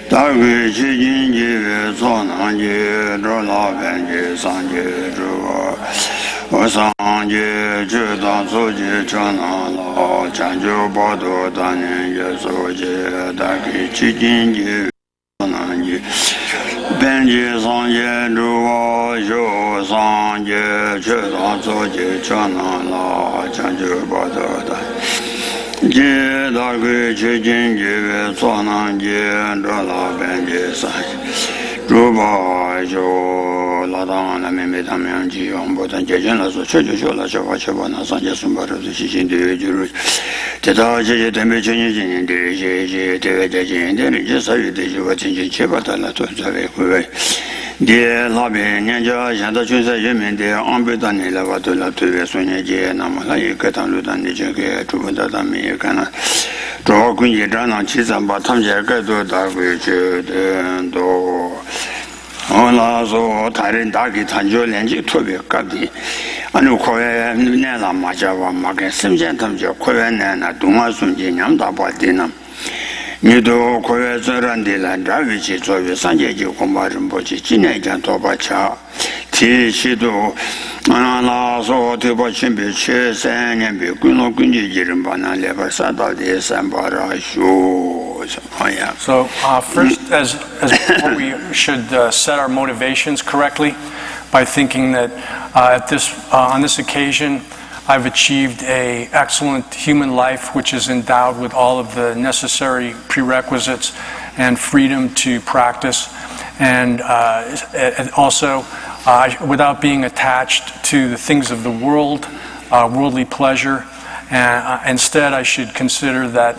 다그 지진지 소난지 로라벤지 상지 주어 어상지 주단소지 전하로 잔주보도 다닌 예소지 다그 지진지 소난지 벤지 상지 주어 요상지 주단소지 전하로 잔주보도 다닌 제다그 제진제 소난제 라라벤제 사 주바조 라다나 메메다면지 엄보단 제전라서 최주쇼라 저와쳐바나 산제 숨바르도 시신데 주로 제다제 데메전이진데 제제 대외제진데 제사유데 주가 진진 제바달라 도자베 고베 데 라베 년자 샤다 준사 예면데 안베단에 라바돌라 되게 소녀제 나마라 이까탄루단데 저게 두분다다미 가나 조군이 자나 지산바 탐제가도 다고 제den도 올라서 다른 다기 탄조련지 토백까지 아니 코에 내가 맞아와 막에 심전 탐제 코에나 동화순지 냠다 받디나 니도 코에서란데라 다위치 조위 산제지 공부를 보지 진행장 도바차 티시도 아나서 대바침비 최선년비 군노군지 지름 바나레바 사다데 삼바라쇼. So first, as before, we should set our motivations correctly by thinking that on this occasion I've achieved an excellent human life which is endowed with all of the necessary prerequisites and freedom to practice, and also without being attached to the things of the world, worldly pleasure. Instead, I should consider that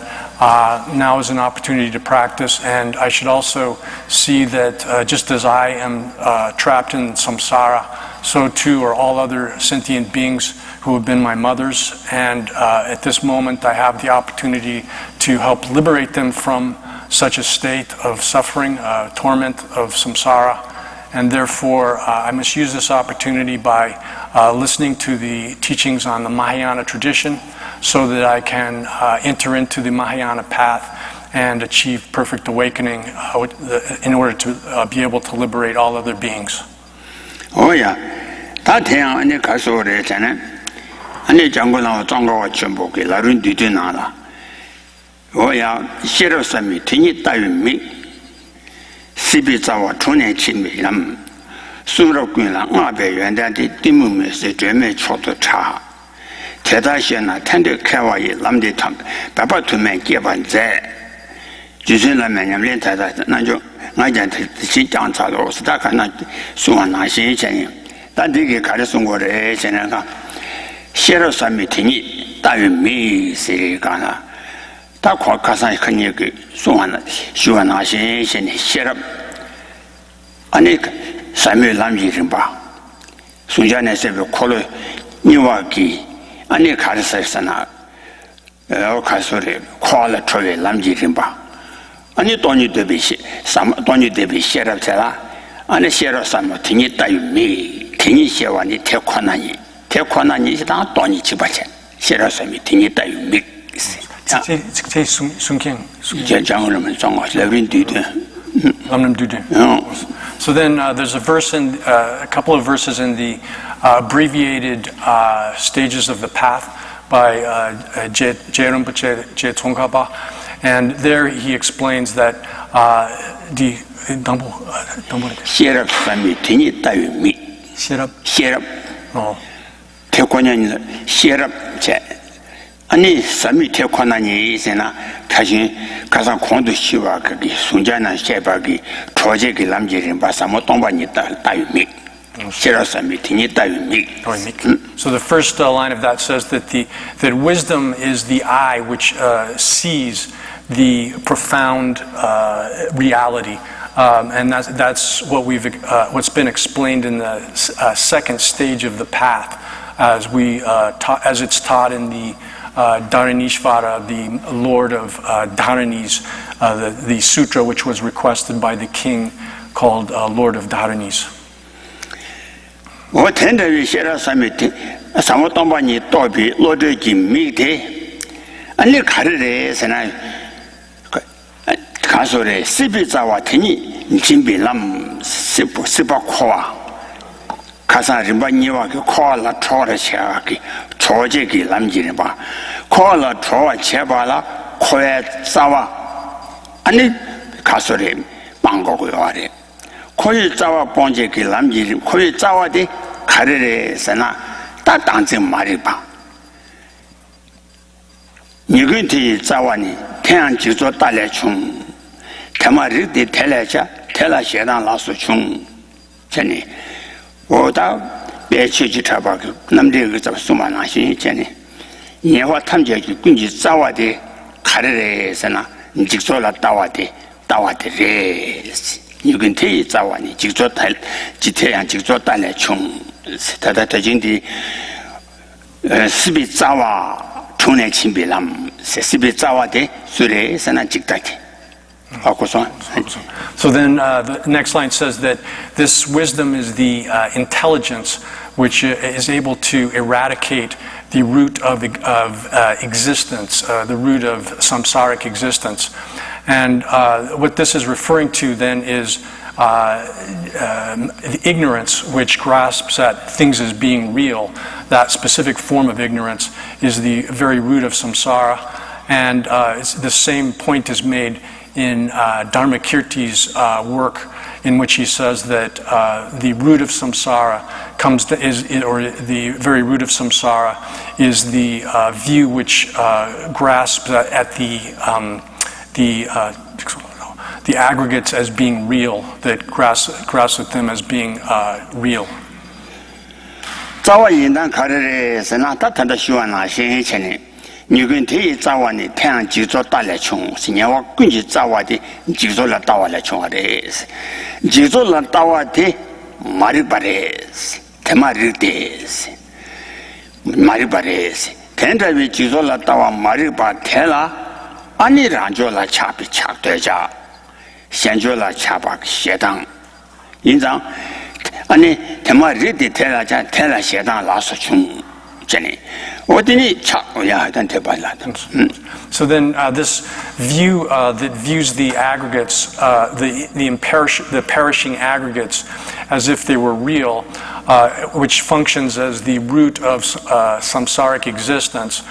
now is an opportunity to practice, and I should also see that just as I am trapped in samsara, so too are all other sentient beings who have been my mothers, and at this moment I have the opportunity to help liberate them from such a state of suffering, torment of samsara, and therefore I must use this opportunity by listening to the teachings on the Mahayana tradition so that I can enter into the Mahayana path and achieve perfect awakening in order to be able to liberate all other beings. Oh yeah, that thing on the castle, and the jungle of Tonga Chimboki, Larun Didinala. Oh yeah, Shero Sami, Tinita me, Sibizawa Tune Chimilam, Surokula, Abe, and that the Timumis, the German Choto Cha. Tedashina tender Kawaii Lamdi Tump, Papa to make given there. Jusina Manam Lenta, Najo, Najan, the Chitan Salos, Dakana, Suana Shin, that dig Carson were a Seneca. Shero Samitini, Davi me, say Gana. Takwa Kasan Kanyaki, Suana, Suana Shin, Sherab. Anik Samuel Lamjimba. Sujana said, Kolo Niwaki. Ani Karsana, Kasuri, Kuala Troy, Lamjimba. Ani Tony Debishi, some Tony Debi Sheriff Tella, and a share of some Tinita me, Tinisha, Tekonani. Tekonani is not Tony Chibache, share of some Tinita me. Sunking, Jangaman song of Levin Dude. So then there's a verse a couple of verses in the abbreviated stages of the path by Rinpoche Tsongkhapa, and there he explains that the Sheriff Sami Tinita me. Sheriff. Oh. Tekonani, Sheriff. 아니 삼이 태권하니 이제나 다시 가서 공도 시와기 순자나 셰바기 조제기 남지린 바사모 동반이 따유미 시라삼이 티니 따유미. So the first line of that says that that wisdom is the eye which sees the profound reality, and that's what what's been explained in the second stage of the path, as it's taught in the Dharanishvara, the Lord of Dharanis, the sutra which was requested by the king called Lord of Dharanis. 가소래 시비자와 테니 진비람 시바코와 가사 림바니와 코알라 초라샤기 초제기 남지네 봐 코알라 초와 제발라 코에 싸와 아니 가소래 방고고요 아래 코에 싸와 본제기 남지 코에 싸와데 가르레서나 딱 당진 말이 봐 니근티 싸와니 태양 지조 달래충 테마르디 텔라자 텔라셰단 라수충 전에 오다 배치지 타바 남대가 잡 수만하시 전에 예화 탐지기 군지 싸와데 가르레서나 직소라 따와데 니근티 싸와니 직조 달 지태양 직조 달래충 다다다진디 스비 싸와 총내 친비람 스비 싸와데 수레서나 직다티 So then the next line says that this wisdom is the intelligence which is able to eradicate the root of existence, the root of samsaric existence. And what this is referring to then is the ignorance which grasps at things as being real. That specific form of ignorance is the very root of samsara. And the same point is made in Dharmakirti's work, in which he says that the root of samsara the very root of samsara is the view which grasps at the aggregates as being real, that grasps at them as being real. 니근티 자와니 태양 지조 달래충 신야와 군지 자와디 지조라 따와래충아레스 지조라 따와디 마리바레스 테마리데스 마리바레스 텐다비 지조라 따와 마리바 테라 아니란조라 차비 착되자 현조라 차박 셰당 인장 아니 테마리데 테라자 테라 셰당 라서충 전에 So then this view that views the aggregates, the perishing aggregates as if they were real, which functions as the root of samsaric existence,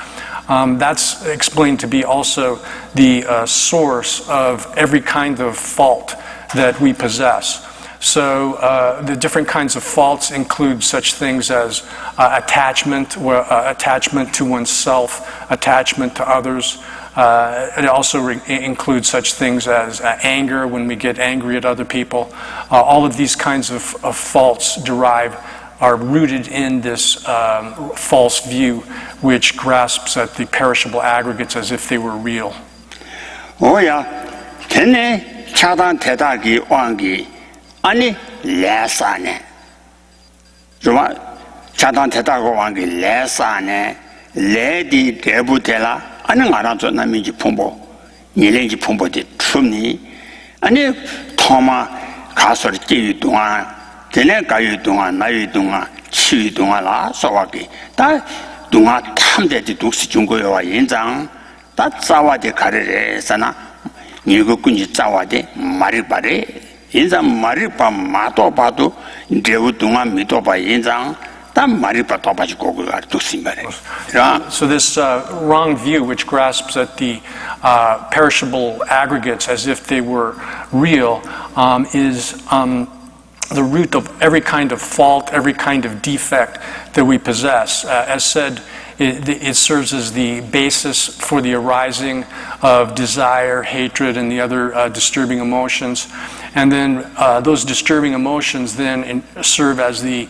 that's explained to be also the source of every kind of fault that we possess. So the different kinds of faults include such things as attachment to oneself, attachment to others. It also includes such things as anger, when we get angry at other people. All of these kinds of faults are rooted in this false view which grasps at the perishable aggregates as if they were real. 아니 레사네 좀 자단 대다고 왕기 레사네 레디 대부텔라 아니 알아서 남이지 풍보 니랭지 풍보디 춤니 아니 토마 가서 끼유 동안 되네 가유 동안 나유 동안 치유 동안라 소와기 다 동안 탐대디 독시 중고요와 인장 다 자와디 가르레사나 니고군지 자와디 마리바레 인상 마리파 마토바도 데우동아 미토바 인상 땀 마리파 토바지고 그걸 두심바래. So this wrong view which grasps at the perishable aggregates as if they were real is the root of every kind of fault, every kind of defect that we possess. As said, it serves as the basis for the arising of desire, hatred, and the other disturbing emotions. And then those disturbing emotions then serve as the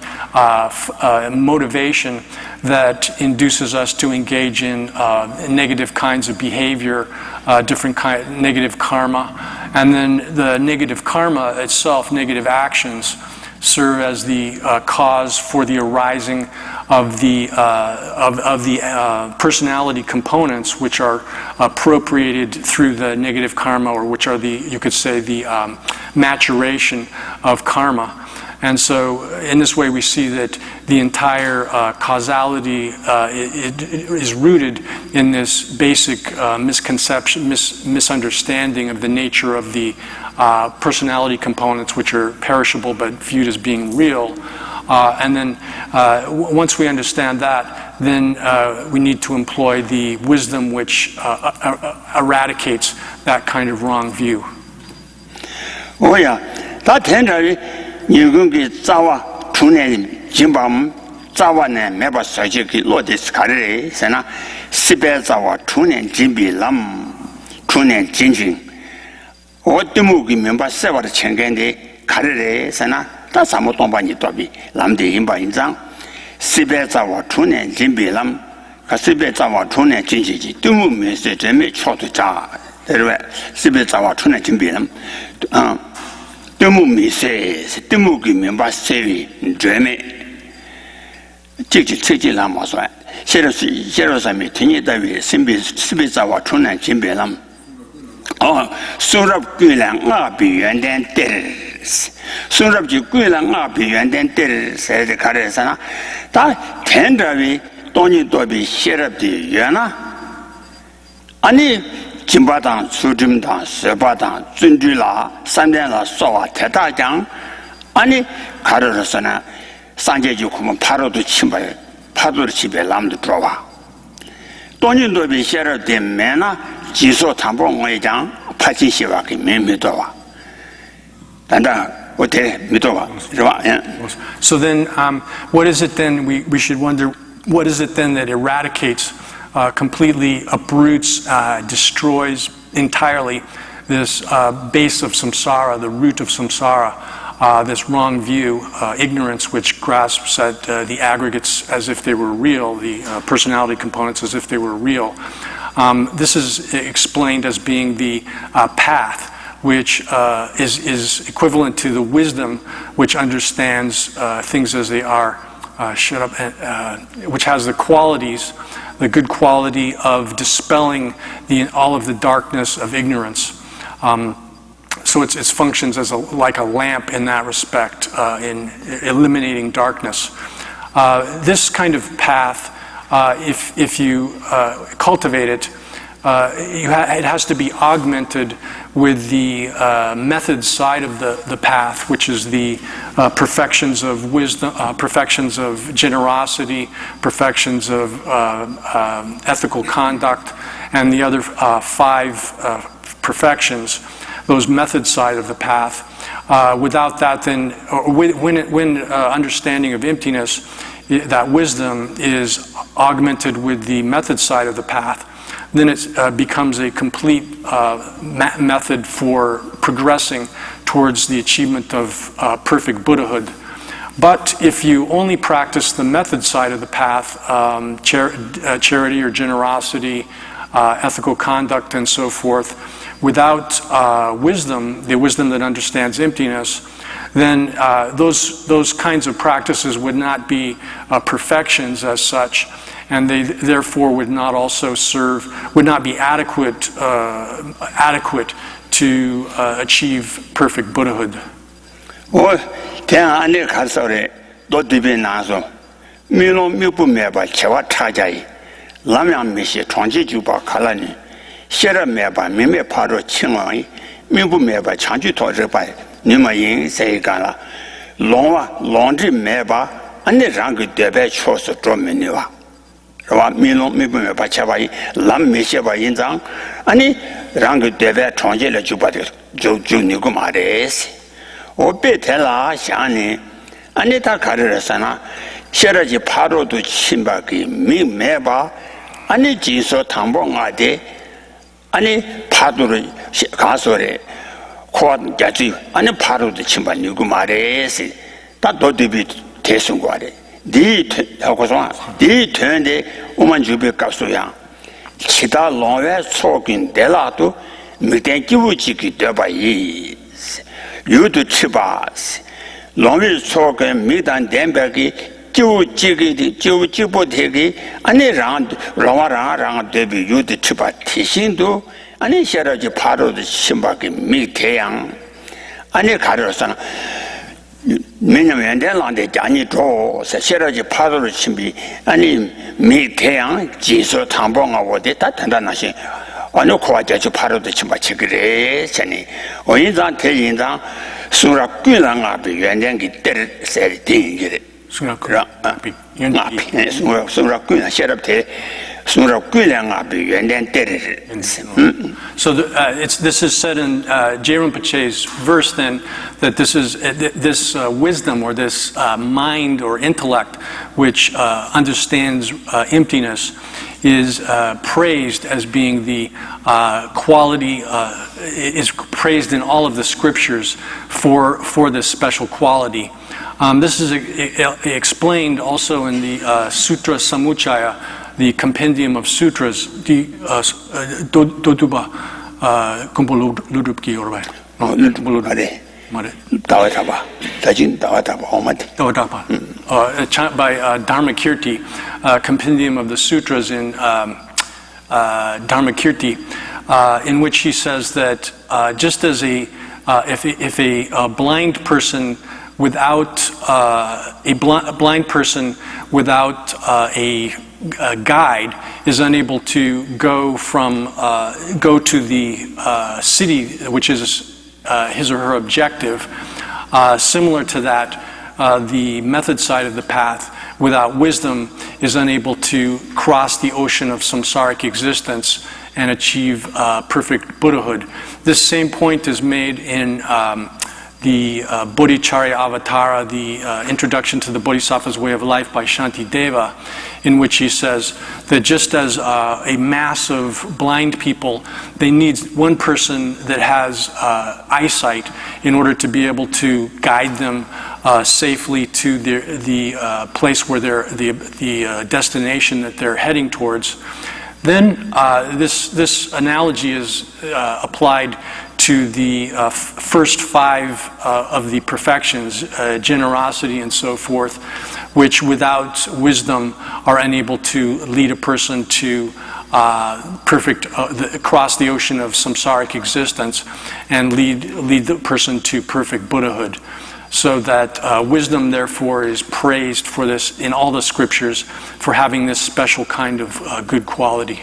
motivation that induces us to engage in negative kinds of behavior, negative karma. And then the negative karma itself, negative actions, serve as the cause for the arising of the personality components, which are appropriated through the negative karma, or which are you could say, the maturation of karma. And so in this way we see that the entire causality is rooted in this basic misunderstanding of the nature of the personality components, which are perishable but viewed as being real. And then once we understand that, then we need to employ the wisdom which eradicates that kind of wrong view. Oh yeah, that tenderly you can get Zawa Tunen Jimbam Zawa ne Meba Sajiki Lodis Kare, Sena Sibe Zawa Tunen Jimbi Lam Tunen Jinjing. What the movie member several Chengende Kare, Sena, that's a motombani tobi, Lamdi Imba Inzang, Sibe Zawa Tunen Jimbi Lam, Kasibe Zawa Tunen Jinji, Dumu Mr. Jimmy Chotuja, Sibe Zawa Tunen Jimbi Lam. Dumu mi says, Dumu give me by Sevi, Dreamy. Chiki Lam was right. Jerosami, Tini Davi, Sibizawa Tuna Jimbelam. Oh, Surab Gulang Abi and then Terrors. Surab Gulang Abi and then Terrors, said the Caresana. That tenderly, Tony Dobby, Sherab the Yana. Ani Jimbadang, Sujimdang, Sebadang, Zundula, Sandela, Soa, Tetadang, Ani Carasana, Sanjajukum, Paro to Chimba, Pado Chibe Lam the Trova. Don't you be share de Mena, Jiso Tambong Wayang, Pachi Shivaki, Mimidova. And what Midova. So then, what is it then? We should wonder, what is it then that eradicates? Completely uproots, destroys entirely this base of samsara, the root of samsara, this wrong view, ignorance, which grasps at the aggregates as if they were real, the personality components as if they were real. This is explained as being the path, which is equivalent to the wisdom which understands things as they are, which has the qualities, the good quality of dispelling all of the darkness of ignorance. So it functions as like a lamp in that respect, in eliminating darkness. This kind of path, if you cultivate it, it has to be augmented with the method side of the path, which is the perfections of wisdom, perfections of generosity, perfections of ethical conduct, and the other 5 perfections, those method side of the path. Without that, then, when understanding of emptiness, that wisdom is augmented with the method side of the path, then it becomes a complete method for progressing towards the achievement of perfect Buddhahood. But if you only practice the method side of the path, charity or generosity, ethical conduct, and so forth, without wisdom, the wisdom that understands emptiness, then those kinds of practices would not be perfections as such, and they therefore would not also would not be adequate to achieve perfect Buddhahood. Ani jiso tambo ngade, ani paduru kasore, kwa gaji, ani paru de chimba nyugu maresi, ta dodibi tesungware. Di tende uman jubi kapsuya, chita longwe chokin delatu, mikten kiwu chiki deba yi, yudu chibas, longwe chokin miktan denbeki, Jiu jibo tegi, ani rang debi yudu chiba tishindu, ani sheraji paro de chimbaki mi teyang, ani karosana. 왜냐면 대란데 장이 줘 세셔라지 파도를 침비 아니 미태양 지소 탐방하고 됐다 단단하신 어느 코와자주 파도도 침바치 그래 전에 어인장 대인장 수라 quy랑 앞에原点기 때를 세리 띵기래 수라 앞에 수라 quy랑 셔럽대 수라 quy랑 앞에原点 때를 So this is said in J. Rinpoche's verse then that this wisdom or this mind or intellect which understands emptiness is praised as being the quality, is praised in all of the scriptures for this special quality. This is explained also in the Sutra Samuchaya, the compendium of sutras, the Doduba Kumpuludupki or by Dharmakirti, compendium of the sutras in Dharmakirti, in which he says that just as if a blind person without a blind person without a guide is unable to go to the city, which is his or her objective. Similar to that, the method side of the path, without wisdom, is unable to cross the ocean of samsaric existence and achieve perfect Buddhahood. This same point is made in the Bodhicharya Avatara, the Introduction to the Bodhisattva's Way of Life by Shantideva, in which he says that just as a mass of blind people, they need one person that has eyesight in order to be able to guide them safely to the place where the destination that they're heading towards. Then this analogy is applied to the first five of the perfections, generosity and so forth, which without wisdom are unable to lead a person to cross the ocean of samsaric existence and lead the person to perfect Buddhahood. So that wisdom, therefore, is praised for this in all the scriptures for having this special kind of good quality.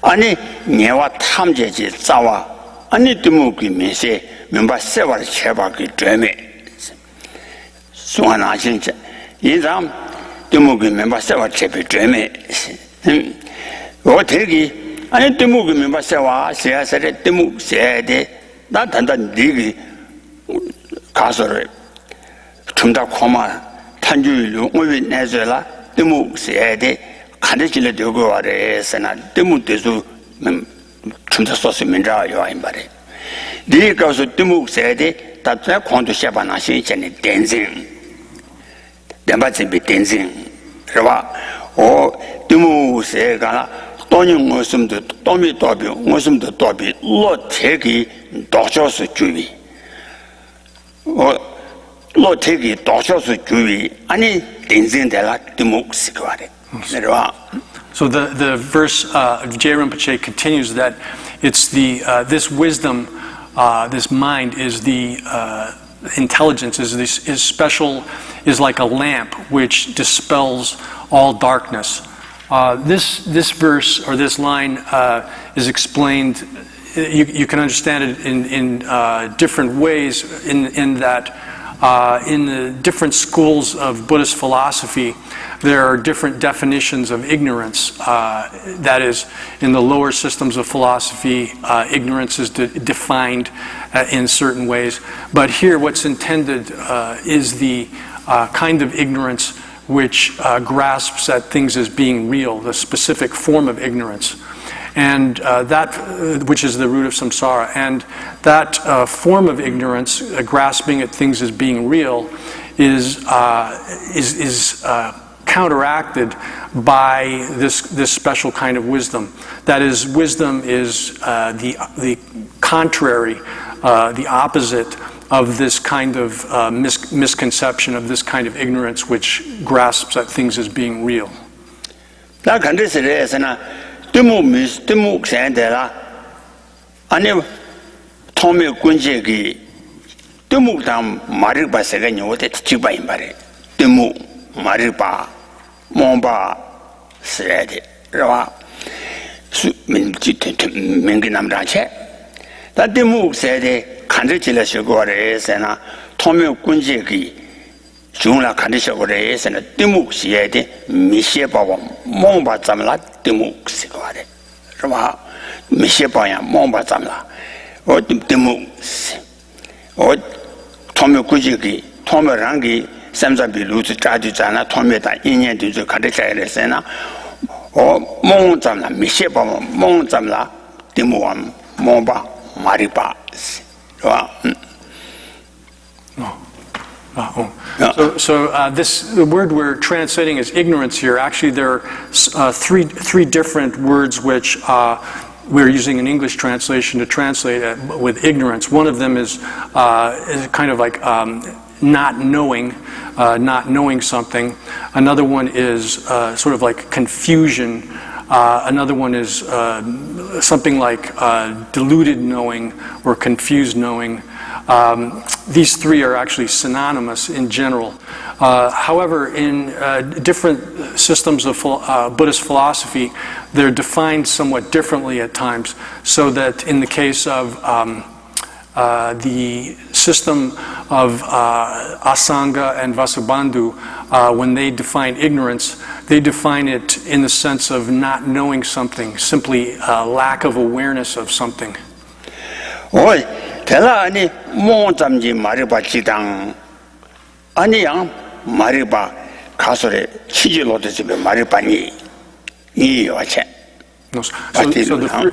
아니 녀와 탐제지 싸와 아니 드무기 메세 멤버 세월 제바기 되메 수하나 진짜 이람 드무기 멤버 세월 제비 되메 어떻게 아니 드무기 멤버 세와 세야세레 드무 세데 나 단단 니기 가서를 좀더 고마 탄주일로 오비 내줘라 드무 세데 간대질에 되고 와래서나 때문에도 좀더 썼으면 좋아요 이 말에 네가 가서 때문에 세대 다들 권도 샤바나 신전에 댄싱 담바집이 댄싱 그러와 때문에 세가 돈이 무슨도 돈이 도비 무슨도 도비 로테기 도셔서 주의 로테기 도셔서 주의 아니 댄싱들라 때문에 시거래 So the verse of J. Rinpoche continues that it's this wisdom, this mind is the intelligence, is special, is like a lamp which dispels all darkness. This verse or this line is explained. You can understand it in different ways. In that in the different schools of Buddhist philosophy, there are different definitions of ignorance. That is, in the lower systems of philosophy, ignorance is defined in certain ways. But here, what's intended is the kind of ignorance which grasps at things as being real, the specific form of ignorance. And that, which is the root of samsara, and that form of ignorance, grasping at things as being real, is counteracted by this special kind of wisdom. That is, wisdom is the contrary, the opposite of this kind of misconception, of this kind of ignorance which grasps at things as being real. Timu Sandela, Ane Tommy Kunjegi, Timu Dam Mariba Segan, what it Chiba in Bare, Timu Mariba, Momba, said Rawa, Minginam Rache. That Timu said, Kandachila Shagores and Tommy Kunjegi, Juna Kandishagores and Timu Siede, Misheba, Momba Zamla, Timu Sigare. Rama, Misheba, Momba Zamla, or Timu, or Tommy Kujiki, Tommy Rangi, Samsa Bilu to Tajana, Tommy Indian to the Kandisha Sena, or Monzamla, Misheba, Monzamla, Timuam, Momba, Maripa. The word we're translating as ignorance here, actually there are three different words which we're using an English translation to translate with ignorance. One of them is kind of like not knowing something. Another one is sort of like confusion. Another one is something like deluded knowing or confused knowing. These three are actually synonymous in general. However, in different systems of Buddhist philosophy, they're defined somewhat differently at times, so that in the case of the system of Asanga and Vasubandhu, when they define ignorance, they define it in the sense of not knowing something, simply lack of awareness of something. Tela ani montamji mariba chidang ani yang mariba kasore chijilo de jibe mariba ni yoche.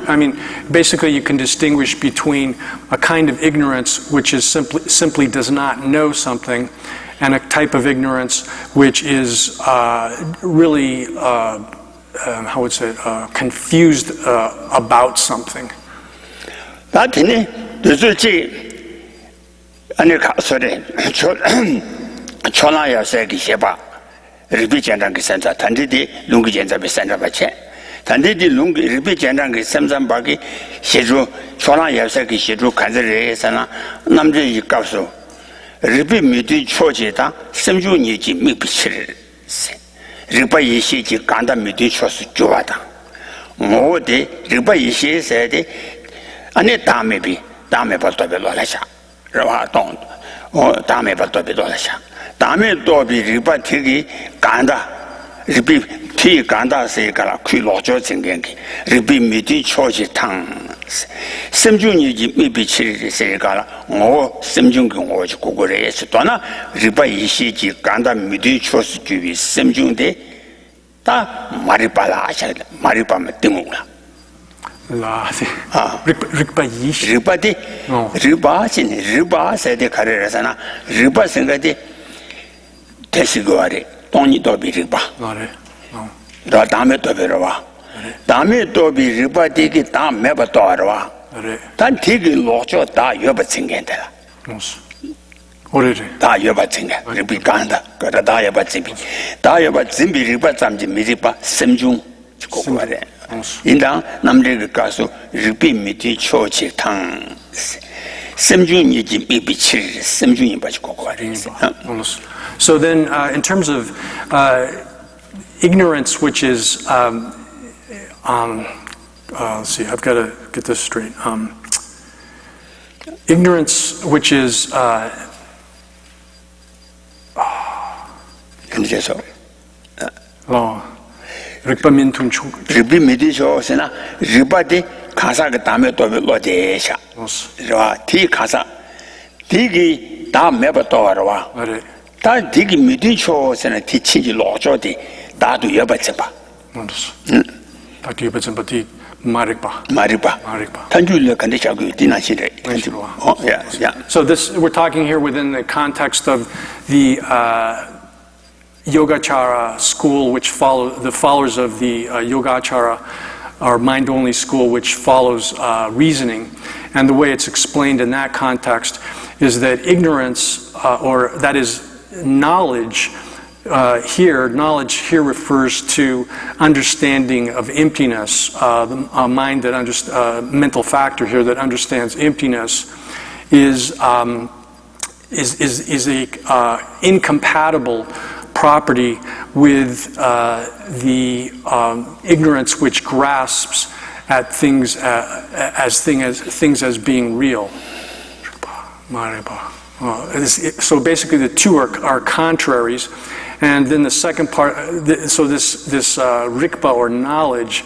I mean, basically you can distinguish between a kind of ignorance which is simply does not know something, and a type of ignorance which is really, how would say, confused about something. Duzuchi Anika Sore Chonaya Segi Sheba Ribijandangi Santa Tandidi Lungijanza Besanda Bache Tandidi Lungi Ribijandangi Samsam Bagi Shedu Chonaya Segi Shedu Kazare Sana Namji Kapso Ribi Midi Chojeta Samju Niji Mipichir Riba Yishi Ganda Midi Chos Juata Mode Riba Yishi said Ane Damebi Dame Baltobelasha, Rava don't, or Dame Baltobelasha. Dame Dobi Riba Tigi, Ganda, Ribi T Ganda Segala, Kulojo Zingenki, Ribi Midi Choji Tang, Simjuni Mibi Chiri Segala, or Simjung or Kugure Sutona, Riba Ishiji, Ganda Midi Chos Jubi, Simjunde, Da Maripala, Maripa Timula. Rikpa yish. Riba di, riba sin, riba se de carrera sana, riba singa di tesigoare, toni dobi riba. Da dame dobi rava. Dame dobi riba di ki da meba doarva. Dan tigi locho da yoba singendela. Da yoba singa, ribi ganda, kara da yoba zimbi. Da yoba zimbi riba zamji miriba simjung chikoguare. Inda namrega kaso ribi miti chochi tang semjun yiji bibi chir semjun yimbachi kokwari. So then in terms of ignorance, which is let's see, I've got to get this straight. Ignorance, which is Ripa Midisho Sena, Riba de Casa Dame Dobe Lodesha. Ti Casa Digi Da Mebatorwa. Da Digi Midisho Sena Tichi Lojodi, Da do Yabatsiba. Mariba. Tanjula Kandishagu Dinashide. So this we're talking here within the context of the Yogacara school, which the followers of the Yogacara or mind-only school, which follows reasoning. And the way it's explained in that context is that ignorance, or that is knowledge, here, knowledge here refers to understanding of emptiness. A mind that mental factor here that understands emptiness is a incompatible property with the ignorance which grasps at things as being real. So basically, the two are contraries. And then the second part, so this rikpa or knowledge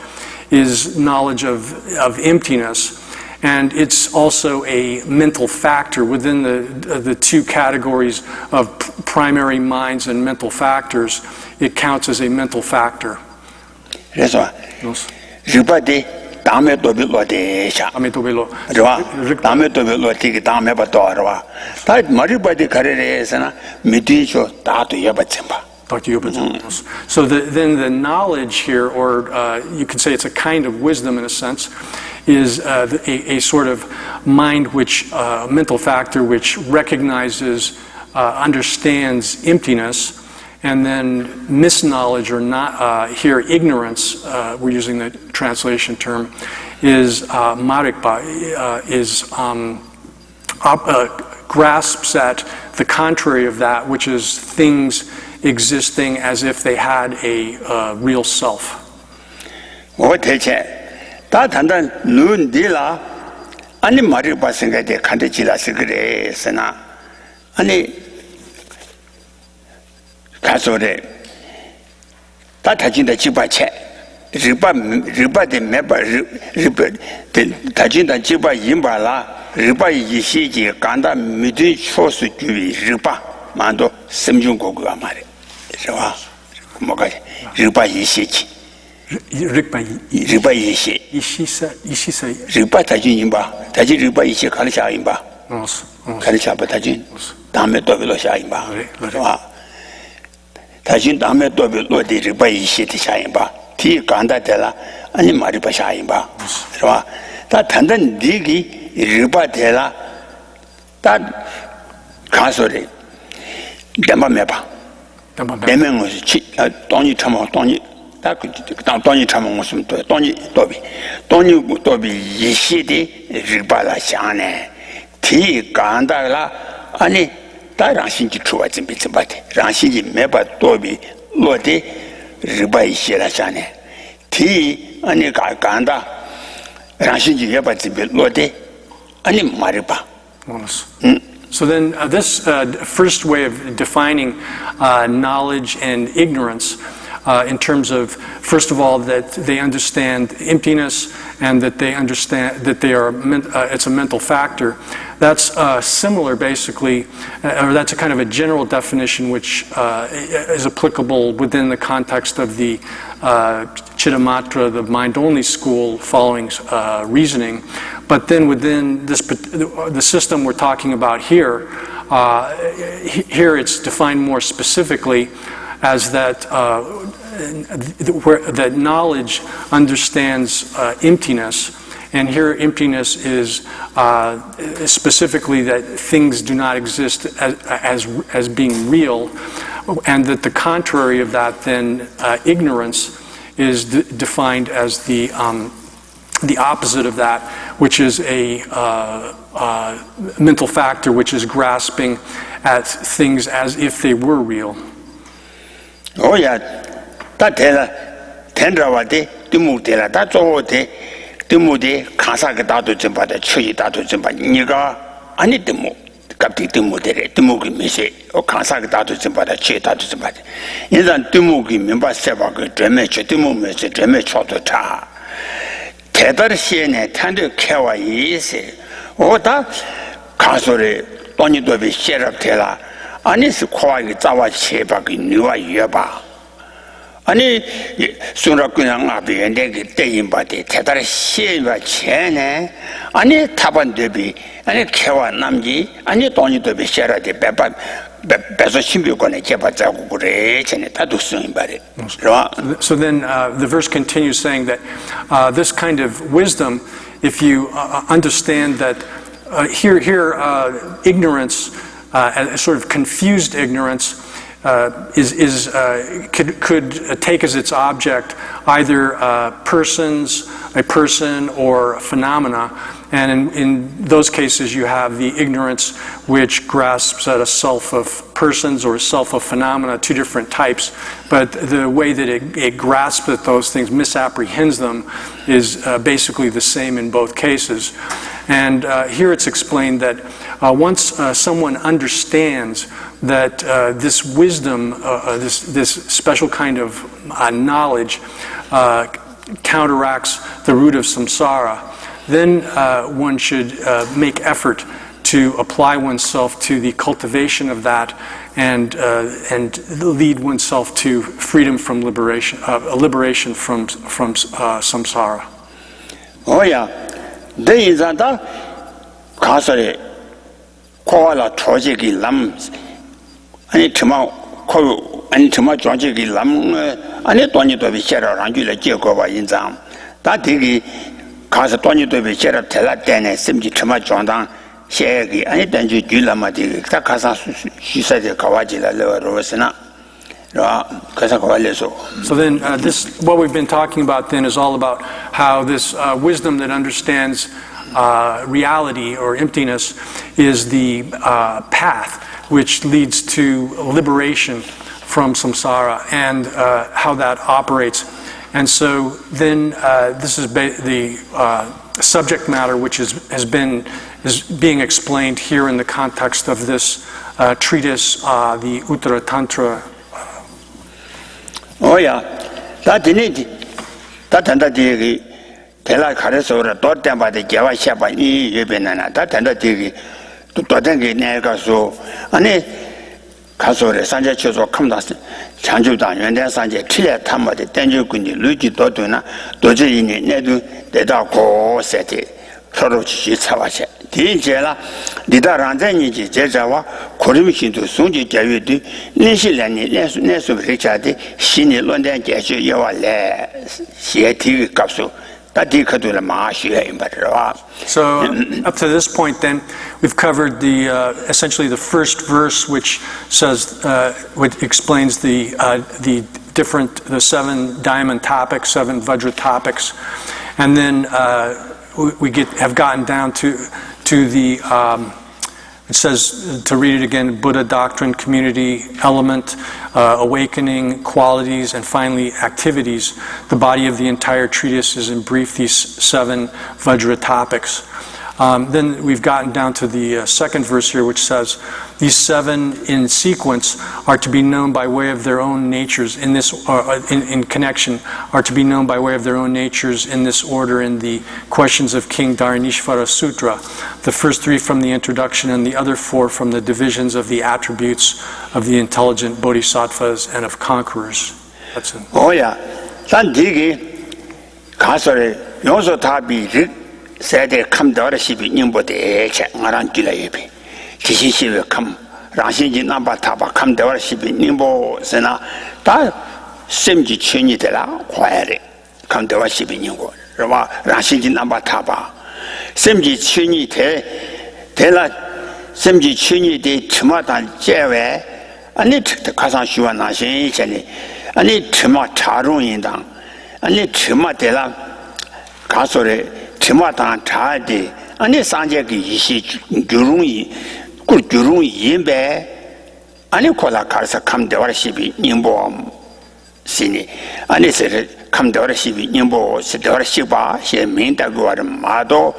is knowledge of emptiness, and it's also a mental factor within the two categories of primary minds and mental factors. It counts as a mental factor. 그래서 rikpa 다음에 또 빌로데 샤. 다음에 또 빌로. 좋아. 다음에 또 빌로 되게 다음에 봐도 알아. 다 머리바디 가래에서나 미디쇼 다도 여봤잖아. So then the knowledge here, or you could say it's a kind of wisdom in a sense, is a sort of mind which, mental factor which recognizes, understands emptiness, and then misknowledge or not, here ignorance, we're using the translation term, is marikpa, grasps at the contrary of that, which is things existing as if they had a real self. 대체 다 단단 눈디라 아니 말ikpa 생각에 간대지라서 그래서나 아니 가서래 다 다진다 집아채 리바데 메바 리바 다진다 집아 임바라 리바 이시지 간다 미디 초스 주의 리바 만도 심중고가 말해 그래서 뭐가 리바 이시지 리바 이시사 리바 다진 임바 다진 리바 이시 가르쳐 임바 가르쳐 봐 다진 다음에 또 빌어샤 임바 그래서 다신 다음에 또 어디 리바 이시티 샤임바 티 간다텔라 아니 마리바 샤임바 그래서 다 단단 니기 리바 텔라 다 가서래 담바메바 담바메는 치 돈이 참아 돈이 다 돈이 참아 무슨 또 돈이 또비 이시디 리바라 샤네 티 간다라 아니 다 랑신지 추와진 비츠바데 랑신지 메바 도비 로데 리바이시라잖아 티 아니 간다 랑신지 예바지 로데 아니 마리바. So then this first way of defining knowledge and ignorance in terms of, first of all, that they understand emptiness and that they understand that they are it's a mental factor. That's similar, basically, or that's a kind of a general definition which is applicable within the context of the Chittamatra, the mind-only school, following reasoning. But then within this, the system we're talking about here, here it's defined more specifically as that that knowledge understands emptiness, and here emptiness is specifically that things do not exist as being real, and that the contrary of that, then ignorance, is defined as the opposite of that, which is a mental factor which is grasping at things as if they were real. Oh yeah, that tendrawate dimutela that zote dimude kansa gado jimba the chui dado jimba niga ani dimu kapti dimudere dimugi mise o kansa gado jimba the chui dado jimba indan dimugi memba seba ge dreme che dimu mese dreme chodo cha 대달 시에네 탄도 개와 이세 오다 가소리 돈이도비 셰럽텔라 아니스 코아기 자와 체박이 누와 여바 아니 순락그냥 앞에 내게 때임바데 대달 시에와 체네 아니 타반데비 아니 개와 남기 아니 돈이도비 셰라데 배바 배서 신비권에 개발자고 그래 전에 다도 쓰인 말이. So then the verse continues saying that this kind of wisdom, if you understand that here ignorance, sort of confused ignorance, could take as its object either a person or phenomena. And in those cases, you have the ignorance, which grasps at a self of persons or a self of phenomena, two different types. But the way that it grasps at those things, misapprehends them, is basically the same in both cases. And here it's explained that once someone understands that this wisdom, this special kind of knowledge counteracts the root of samsara, then one should make effort to apply oneself to the cultivation of that and lead oneself to freedom from liberation, liberation from samsara. Oh yeah, there is a kasare koala trojiki lam ani tuma trojiki lam ani toni to be share ranju le je ko ba yin zang da digi kasa toni to be share tela tene simji tuma jondang shegi ani danju julama digi ta kasa shi sa de kawaji la le ro sena. So then what we've been talking about then is all about how this wisdom that understands reality or emptiness is the path which leads to liberation from samsara and how that operates. And so then this is the subject matter which is being explained here in the context of this treatise, the Uttaratantra. Oh yeah, that need that and the Tela Karesora, Dotan by the Java Shapa, Yebenana, that and the Digi, to Totangi Negaso, Ane Casore, Sanja Choso, Kamdas, Chanjudan, and then Sanja, Tia Tama, the Tanju Kundi, Luigi Dotuna, Doji in Nedu, the Dako Seti, Sorochi Savache. Dijela, Dida Ranzani, Jejawa, Korimishin to Sunji Javidi, Nishilani, Nesu Richard, Shini London Jasu Yawale, Sieti Capsule. So up to this point then, we've covered essentially the first verse, which says, which explains the seven diamond topics, seven Vajra topics. And then we have gotten down to the, it says, to read it again, Buddha doctrine, community, element, awakening, qualities, and finally activities. The body of the entire treatise is in brief these seven Vajra topics. Then we've gotten down to the second verse here, which says, these seven in sequence are to be known by way of their own natures in this, in connection, are to be known by way of their own natures in this order in the questions of King Dharnishvara Sutra. The first three from the introduction and the other four from the divisions of the attributes of the intelligent bodhisattvas and of conquerors. That's it. Oh yeah. Sandigi Kasore Yoso Tabi said they come down the ship in Bode, Maran Gilabi. She will come. Rashi number Taba come down the ship in Nimbo Sena. That Simji Chini de la Quire come down the ship in Nimbo. Rashi number Taba. Simji Chini Tela Simji Chini de Timatan Jewe. I need the Kasan Shua Nashi, I need Tima Charun in down. I need Tima de la Kasore. Timatan Tadi, and the Sanjaki Yishi Jurui, good Jurui Yimbe, and the Kola Karsa come the worship Nimbo Sini, and they said, come the worship Nimbo, Sidor Shiba, she meant a good Mado,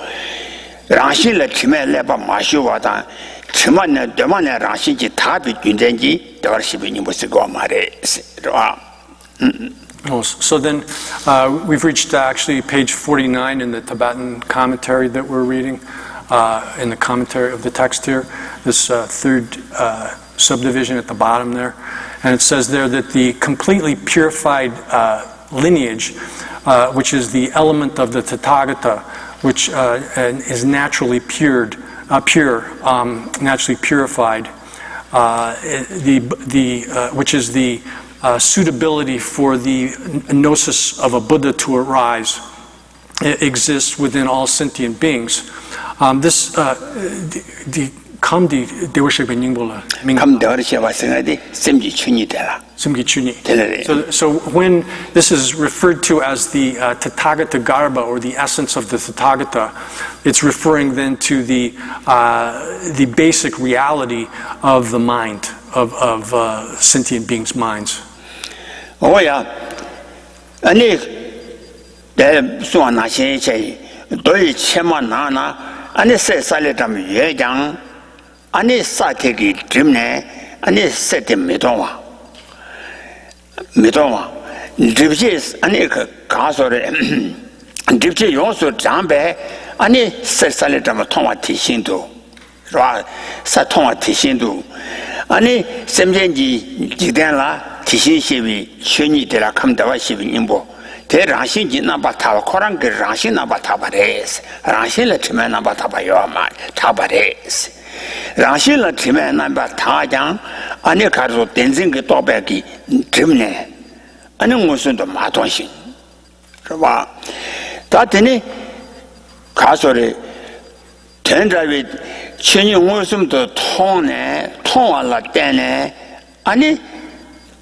Rashi let Timel Leba Mashuata, Timana Demana Rashi Tabi Jundenji, the worship Nimbo Sigomare. So then we've reached actually page 49 in the Tibetan commentary that we're reading, in the commentary of the text here, this third subdivision at the bottom there. And it says there that the completely purified lineage, which is the element of the Tathagata, which is naturally naturally purified, which is the suitability for the gnosis of a Buddha to arise, exists within all sentient beings. The 감디 대워시베 닝볼라 감 대워시와 생각이 심지 춘이 되라. So when this is referred to as the Tathagata Garbha, or the essence of the Tathagata, it's referring then to the basic reality of the mind, of sentient beings' minds. Oh yeah, 아니 내 수완나 신체 도이 체만나나 아니 세살레담 예장 아니 사태기 드림네 아니 세템메도와 미도와 드브지 아니 그 가소레 드브지 용소 장배 아니 세살레담 통화 티신도 라 사통화 티신도 아니 셈젠지 지된라 티신시비 춘이 되라 감다와 시비 임보 대랑신지 나바 타와 코랑 그 랑신 나바 타바레스 랑신을 치면 나바 타바요마 타바레스 랑신을 치면 나바 타장 아니 가서 댄싱 그 도백이 드네 아니 무슨 또 마동신 그봐 다더니 가서래 된자위 천이 무슨도 통할라 때네 아니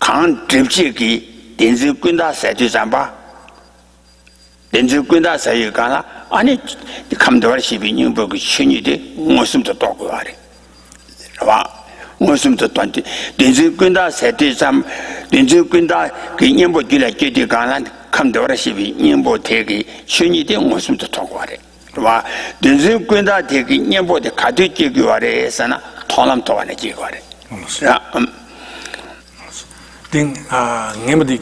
강 드브지기 댄싱 군다 세주잠바 렌즈군다 사이가나 아니 감도할 시비님 보고 신이데 무슨도 도고 하래 봐 무슨도 돈데 렌즈군다 세대삼 렌즈군다 그님보 길에 끼디가나 감도할 시비님 보 되게 신이데 무슨도 도고 하래 봐 렌즈군다 되게 님보데 가득지기 하래서나 통남 도안에 지고 하래 딩 님보디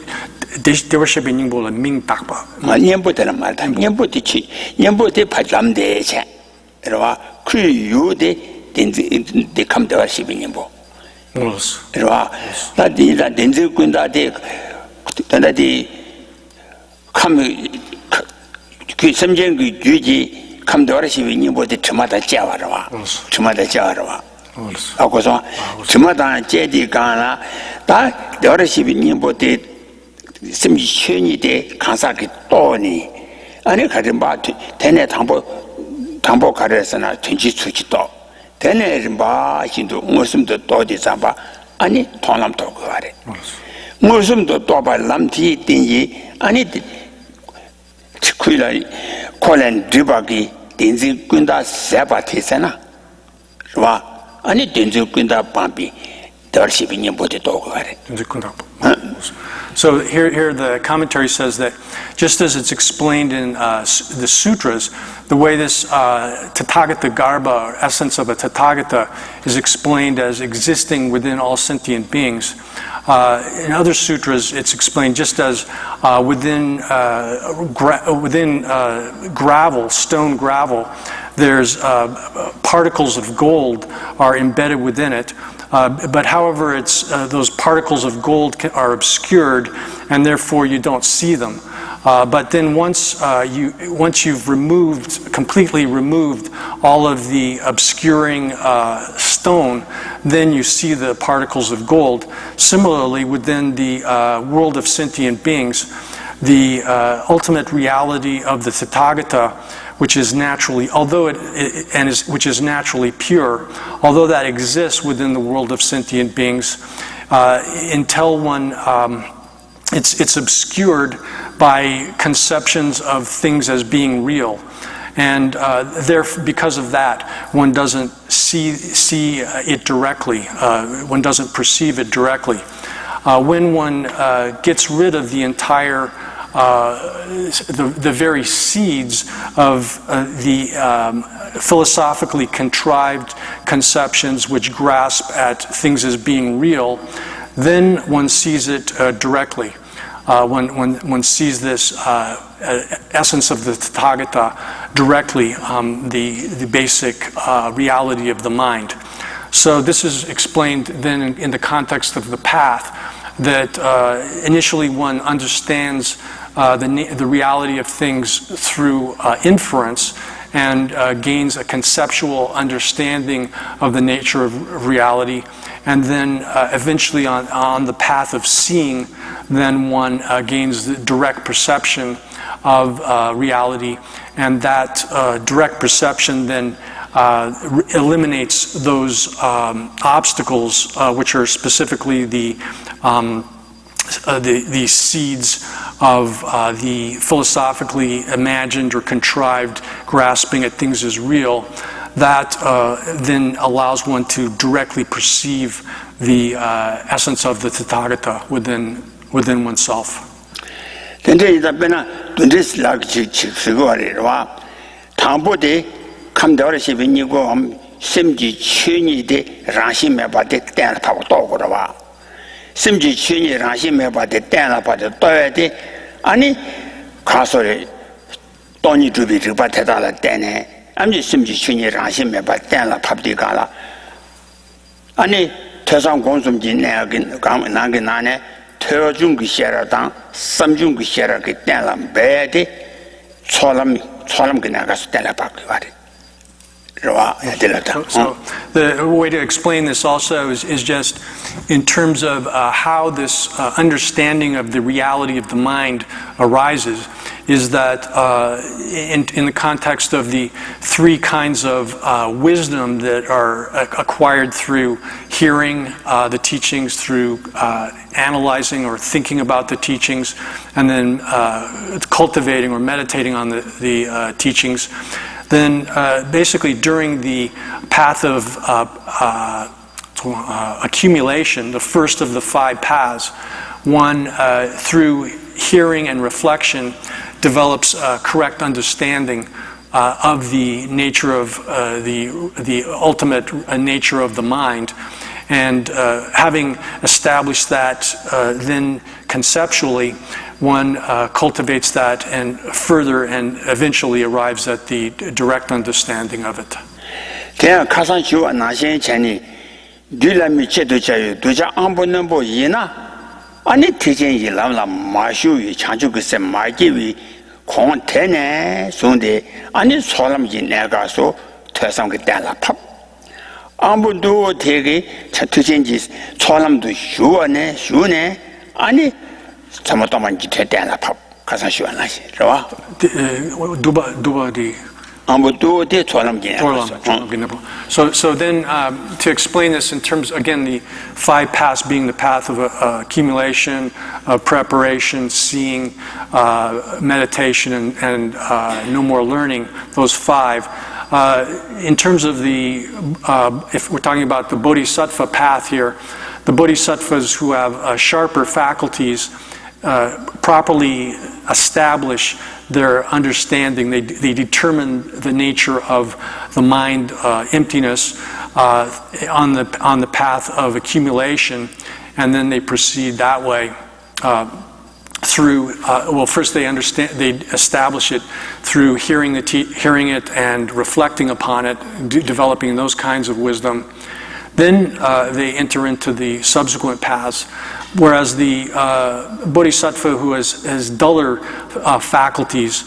대워시베 닝볼라 밍딱바 년보다는 말다 년보듯이 년보대 발람대체 이러와 그 유대 덴데 감대와 시비님보 이러와 나디라 덴즈 군다데 나디 감그 섬전 그 유지 감대와 시비님보데 저마다 자와라와 저마다 자와라와 하고서 저마다 제디가나 다 여러 시비님보데 심지 현이 돼 간사기 또니 아니 가든 봐 대내 당보 가려서나 전지 수치도 대내 봐 신도 무슨도 또디 잡아 아니 통남도 그 말에 무슨도 또 발람티 띵이 아니 치쿠이라 콜렌 드바기 딘지 군다 세바티세나 와 아니 딘지 군다 밤비 더시비님 보대도 그 말에 딘지 군다 So here the commentary says that just as it's explained in the sutras, the way this Tathagata Garbha, or essence of a Tathagata, is explained as existing within all sentient beings. In other sutras, it's explained just as within gravel, stone gravel, there's particles of gold are embedded within it. But however, it's those particles of gold are obscured, and therefore you don't see them. But then once you've completely removed all of the obscuring stone, then you see the particles of gold. Similarly, within the world of sentient beings, the ultimate reality of the Tathagata, which is naturally, which is naturally pure, although that exists within the world of sentient beings, until one it's obscured by conceptions of things as being real, and because of that, one doesn't see it directly. One doesn't perceive it directly. When one gets rid of the entire the very seeds of the philosophically contrived conceptions which grasp at things as being real, then one sees it directly. One sees this essence of the Tathagata directly, the basic reality of the mind. So this is explained then in the context of the path, that initially one understands the reality of things through inference, and gains a conceptual understanding of the nature of reality, and then eventually on the path of seeing, then one gains the direct perception of reality, and that direct perception then eliminates those obstacles, which are specifically the seeds of the philosophically imagined or contrived grasping at things as real, that then allows one to directly perceive the essence of the Tathagata within oneself. 심지 취니 라시메 바데 땡라 바데 떠야데 아니 가서리 돈이 주비 주바테달라 땡네 암지 심지 취니 라시메 바 땡라 팝디가라 아니 태상 공숨지 내긴 나게 나네 태어중기 셔라당 삼중기 셔라게 땡라 배데 초람 그나가서 땡라 바퀴 와리 So the way to explain this also is just in terms of how this understanding of the reality of the mind arises, is that in the context of the three kinds of wisdom that are acquired through hearing the teachings, through analyzing or thinking about the teachings, and then cultivating or meditating on the teachings, then basically during the path of accumulation, the first of the 5 paths, one through hearing and reflection develops a correct understanding of the nature of the ultimate nature of the mind. And having established that, then conceptually, one cultivates that and further and eventually arrives at the direct understanding of it. 아무도 되게 차트진지 초람도 슈네 아니 잘못하면 기대되나 밥 가서 시원하시 좋아 두바디 아무도 대 초람기 So then to explain this in terms, again, the 5 paths being the path of accumulation, preparation, seeing, meditation, and no more learning, those 5. In terms of the, if we're talking about the bodhisattva path here, the bodhisattvas who have sharper faculties properly establish their understanding. They determine the nature of the mind emptiness on the path of accumulation, and then they proceed that way through. Well, first they establish it through hearing it and reflecting upon it, developing those kinds of wisdom. Then they enter into the subsequent paths, whereas the bodhisattva who has duller faculties,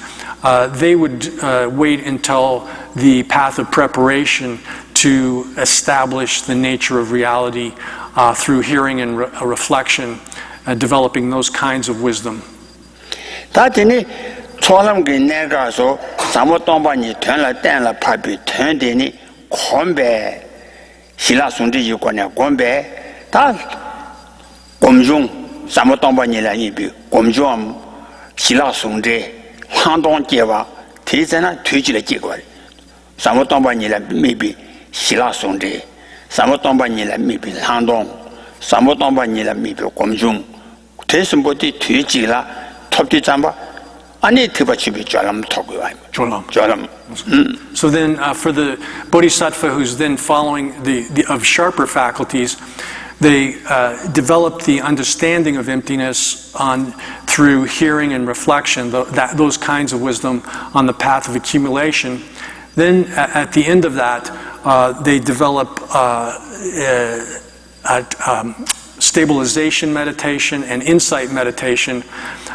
they would wait until the path of preparation to establish the nature of reality through hearing and reflection, developing those kinds of wisdom. Sila sundi yukone gombe ta gomjung samo tongba ni la yibi gomjung sila sundi handong jewa tizena tuji le jigwa samo tongba ni la mibi sila sundi samo tongba ni la mibi handong samo tongba ni la mibi gomjung tesumbo ti tuji la topti jamba ani tibachibi jalam togwa jalam. So then for the bodhisattva who's then following of sharper faculties, they develop the understanding of emptiness through hearing and reflection, those kinds of wisdom on the path of accumulation. Then at the end of that, they develop stabilization meditation and insight meditation,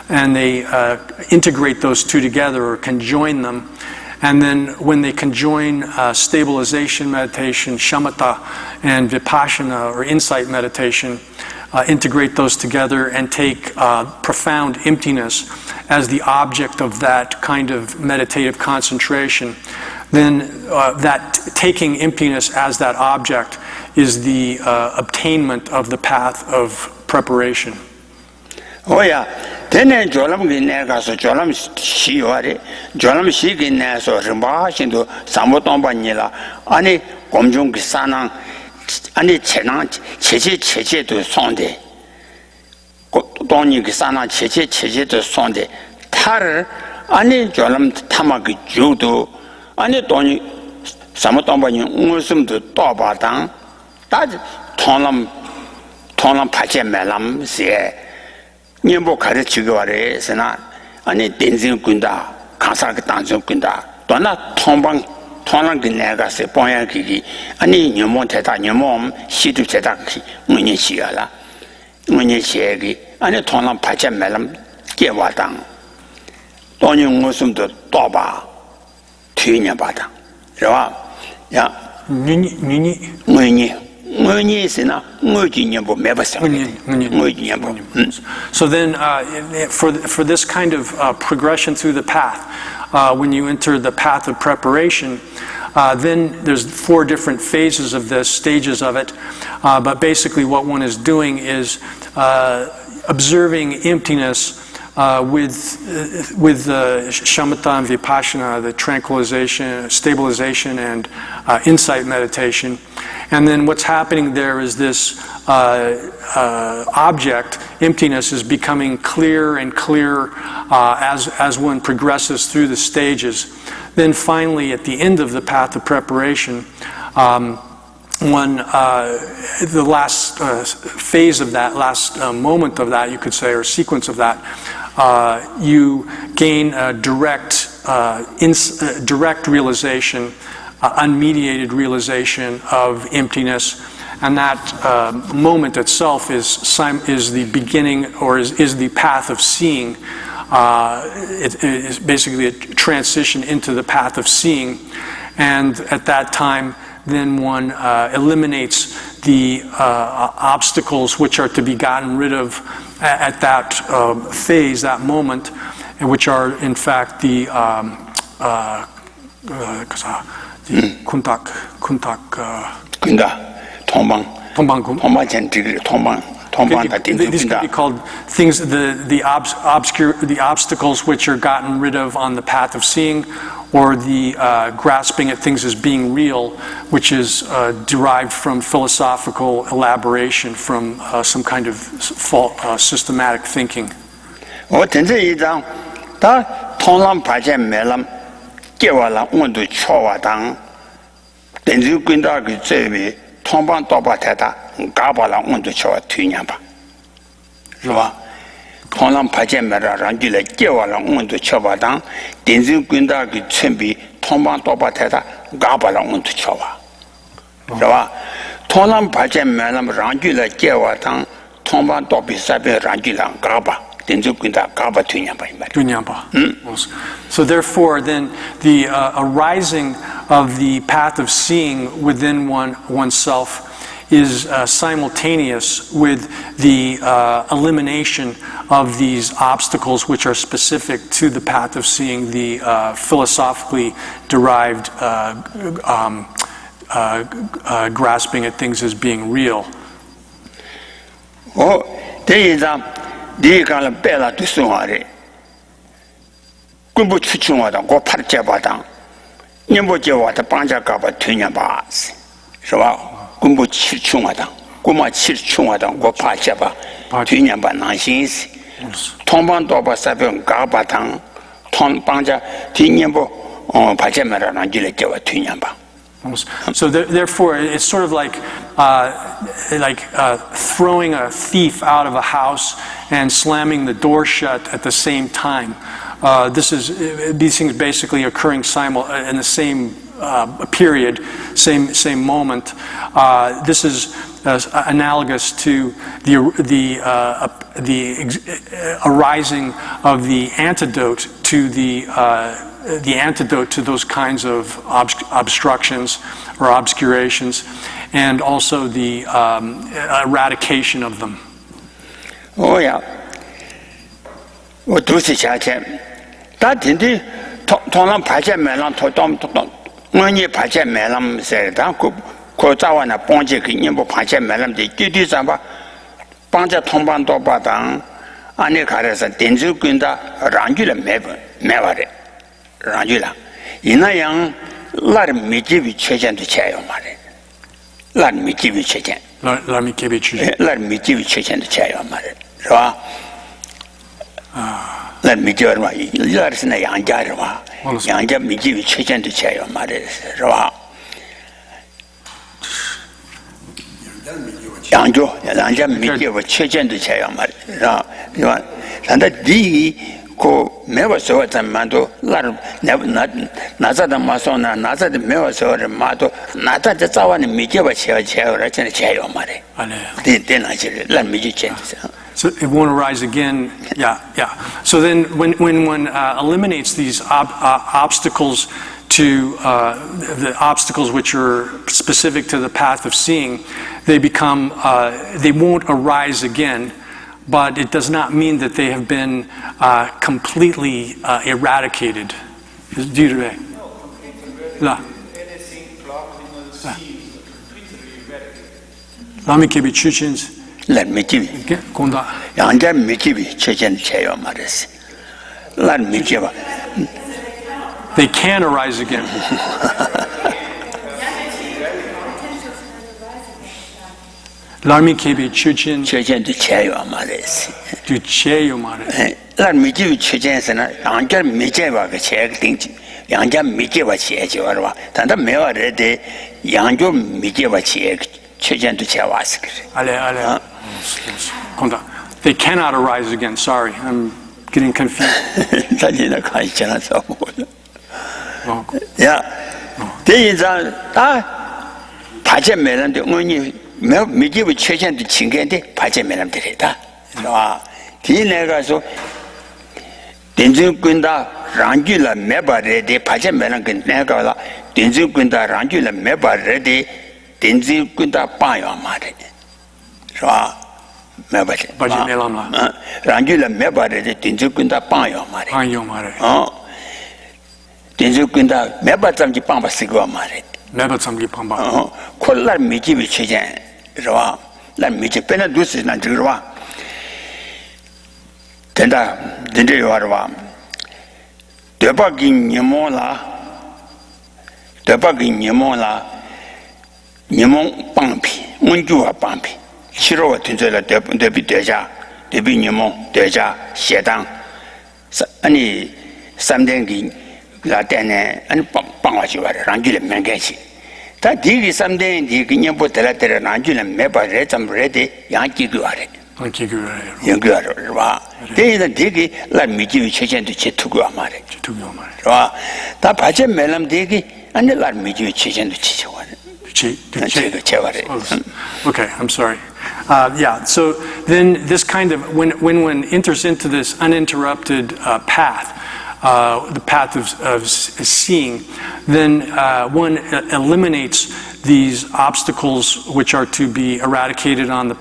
and they integrate those two together or conjoin them. And then when they conjoin stabilization meditation, shamatha, and vipassana or insight meditation, integrate those together and take profound emptiness as the object of that kind of meditative concentration, then that taking emptiness as that object is the obtainment of the path of preparation. Oh yeah, then Jolam Ginegaso, Jolam Shiwari, Jolam Shiginaso, Rimbashindo, Samotombanilla, Ani Gomjung Sana, Ani Chenan, Cheche to Sunday. Doni Sana Cheche to Sunday. Tar, Ani Jolam Tamaki Judo, Ani Doni Samotomban, Musum to Tobatan, that Tonam Pache Melam, say. 년보 가르치고 와래서나 아니 댄싱 군다 가사가 단정 군다 또나 통방 통랑 내가서 보양기기 아니 녀모 대다 녀모 시도 제다기 문이 시야라 문이 시야기 아니 통랑 파체 말람 깨와당 돈이 무슨도 또봐 뒤냐 바다 그러와 야 문이 So then, for this kind of progression through the path, when you enter the path of preparation, then there's 4 different phases of this, stages of it. But basically, what one is doing is observing emptiness with shamatha and vipassana, the tranquilization, stabilization, and insight meditation. And then what's happening there is this object, emptiness, is becoming clearer and clearer as one progresses through the stages. Then finally, at the end of the path of preparation, the last phase of that, last moment of that, you could say, or sequence of that, you gain a direct realization, unmediated realization of emptiness, and that moment itself is the beginning, or is the path of seeing. It is basically a transition into the path of seeing, and at that time, then one eliminates the obstacles which are to be gotten rid of at that phase, that moment, which are in fact the kuntak, these could be called things, the obstacles which are gotten rid of on the path of seeing, or the grasping at things as being real, which is derived from philosophical elaboration, from some kind of systematic thinking. 통람 파제메라 란줄에 깨와랑 온도 쳐봐당 덴진 군다기 쳔비 통방 또바테다 가발랑 온도 쳐봐 그러와 통람 파제메라 란줄에 깨와당 통방 또비사베 란줄랑 가바 덴진 군다 가바 튀냐바 이 말이야. So therefore, then the arising of the path of seeing within oneself is simultaneous with the elimination of these obstacles which are specific to the path of seeing, the philosophically derived grasping at things as being real. 군부 7충하다. 고마 7충하다. 고파 잡아. 뒤년바 난신시. 통방도 바사병 가바당 통방자 뒤년보 바제마라는 길에 껴와 뒤년바. So therefore, it's sort of like throwing a thief out of a house and slamming the door shut at the same time. These things basically occurring in the same period, same moment. This is analogous to the arising of the antidote to those kinds of obstructions or obscurations, and also the eradication of them. Oh yeah. What do you say? That indeed, Tonam Paja Melan ngoni pache melam serda ko tawana ponje ki nyimbo pache melam de gyudi zamba panja thomban to badang ane karasa denzu kunda ranjula meware ranjula ina yang lar mijibi chechen de chayo mare lar mijibi chechen lar mijibi chechen de chayo mare ro lar mijibi ma lar sina yangja ro yangja mijibi chechen de chayo mare ro 양조 양자 미개와 체전도 차야 말이야. 단다 디고 매워서 잠만도 나자다 마소나 나자다 매워서 마도 나자다 자와는 미개와 체어라 전에 차야 말이야. 아네. 되나지 람미지 체지. So it won't arise again. Yeah. So then when one eliminates these obstacles to the obstacles which are specific to the path of seeing, they become, they won't arise again, but it does not mean that they have been completely eradicated. Do you agree? No. Anything blocking the sea is completely eradicated. Lami kebi chuchins. Let me give you. Konda. 양자 미지비 체전 차야 말이야. lar 미지바. They can arise again. Larmi kebi chuchin 체전도 차야 말이야. du cheyo mare. lar 미지비 체전에서는 양자 미지바가 체가 땡지. 양자 미지바 체지 와라. 단다 매와레데 양조 미지바 체 체전도 차와스 그래. Ale. Konda. They cannot arise again. Sorry, I'm getting confused. 자기나 관심하서 야, 대인자 다 바제면한테 언니 미지부 최전도 친구한테 바제면한테다. 와, 뒤내가서 된증군다 랑줄라 매바레데 바제면한 그 내가라 된증군다 랑줄라 매바레데 된증군다 빠요 말해. 와, 매바제. 바제멜람라. 랑줄라 매바레데 된증군다 빠요 말해. Ayo mare. 된주군다 매바tam지 빵바 쓰고 말해. 매바tam기 빵바. 콜라 미지비 체제. 로. 나 미지 빼나 두스나 들어와. 된다. 된대 와라. 대박이 니모라. 니몽 빵피. 문주와 빵피. 싫어와 된저라 대비 대자. 대비 니몽 대자 시당. 아니 삼den기 라테네 아니 빵와지 와라 랑줄에 맹게시 다 디기 삼den 디기 녀보 들라테라 랑줄에 매바레 잠레데 양기고 와래 양기고 와 데이다 디기 라 미지위 체전도 제투고 와마래 와 다 바제 멜람 디기 아니 라 미지위 체전도 치쳐와래 Okay, I'm sorry. So then this kind of, when one enters into this uninterrupted path, the path of seeing, then one eliminates these obstacles which are to be eradicated on the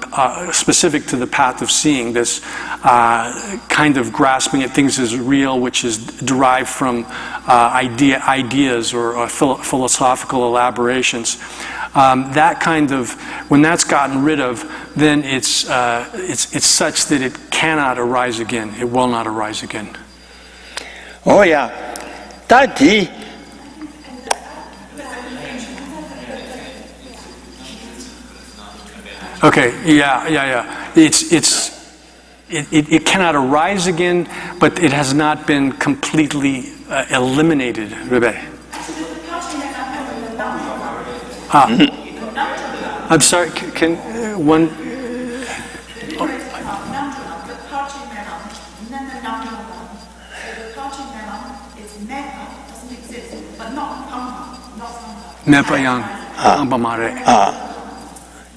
specific to the path of seeing, this kind of grasping at things as real, which is derived from ideas or philosophical elaborations. That kind of, when that's gotten rid of, then it's such that it cannot arise again. It will not arise again. Oh yeah, that Okay, yeah. It cannot arise again, but it has not been completely eliminated. Rebbe. I'm sorry. Can one? Mepayang, ambamare.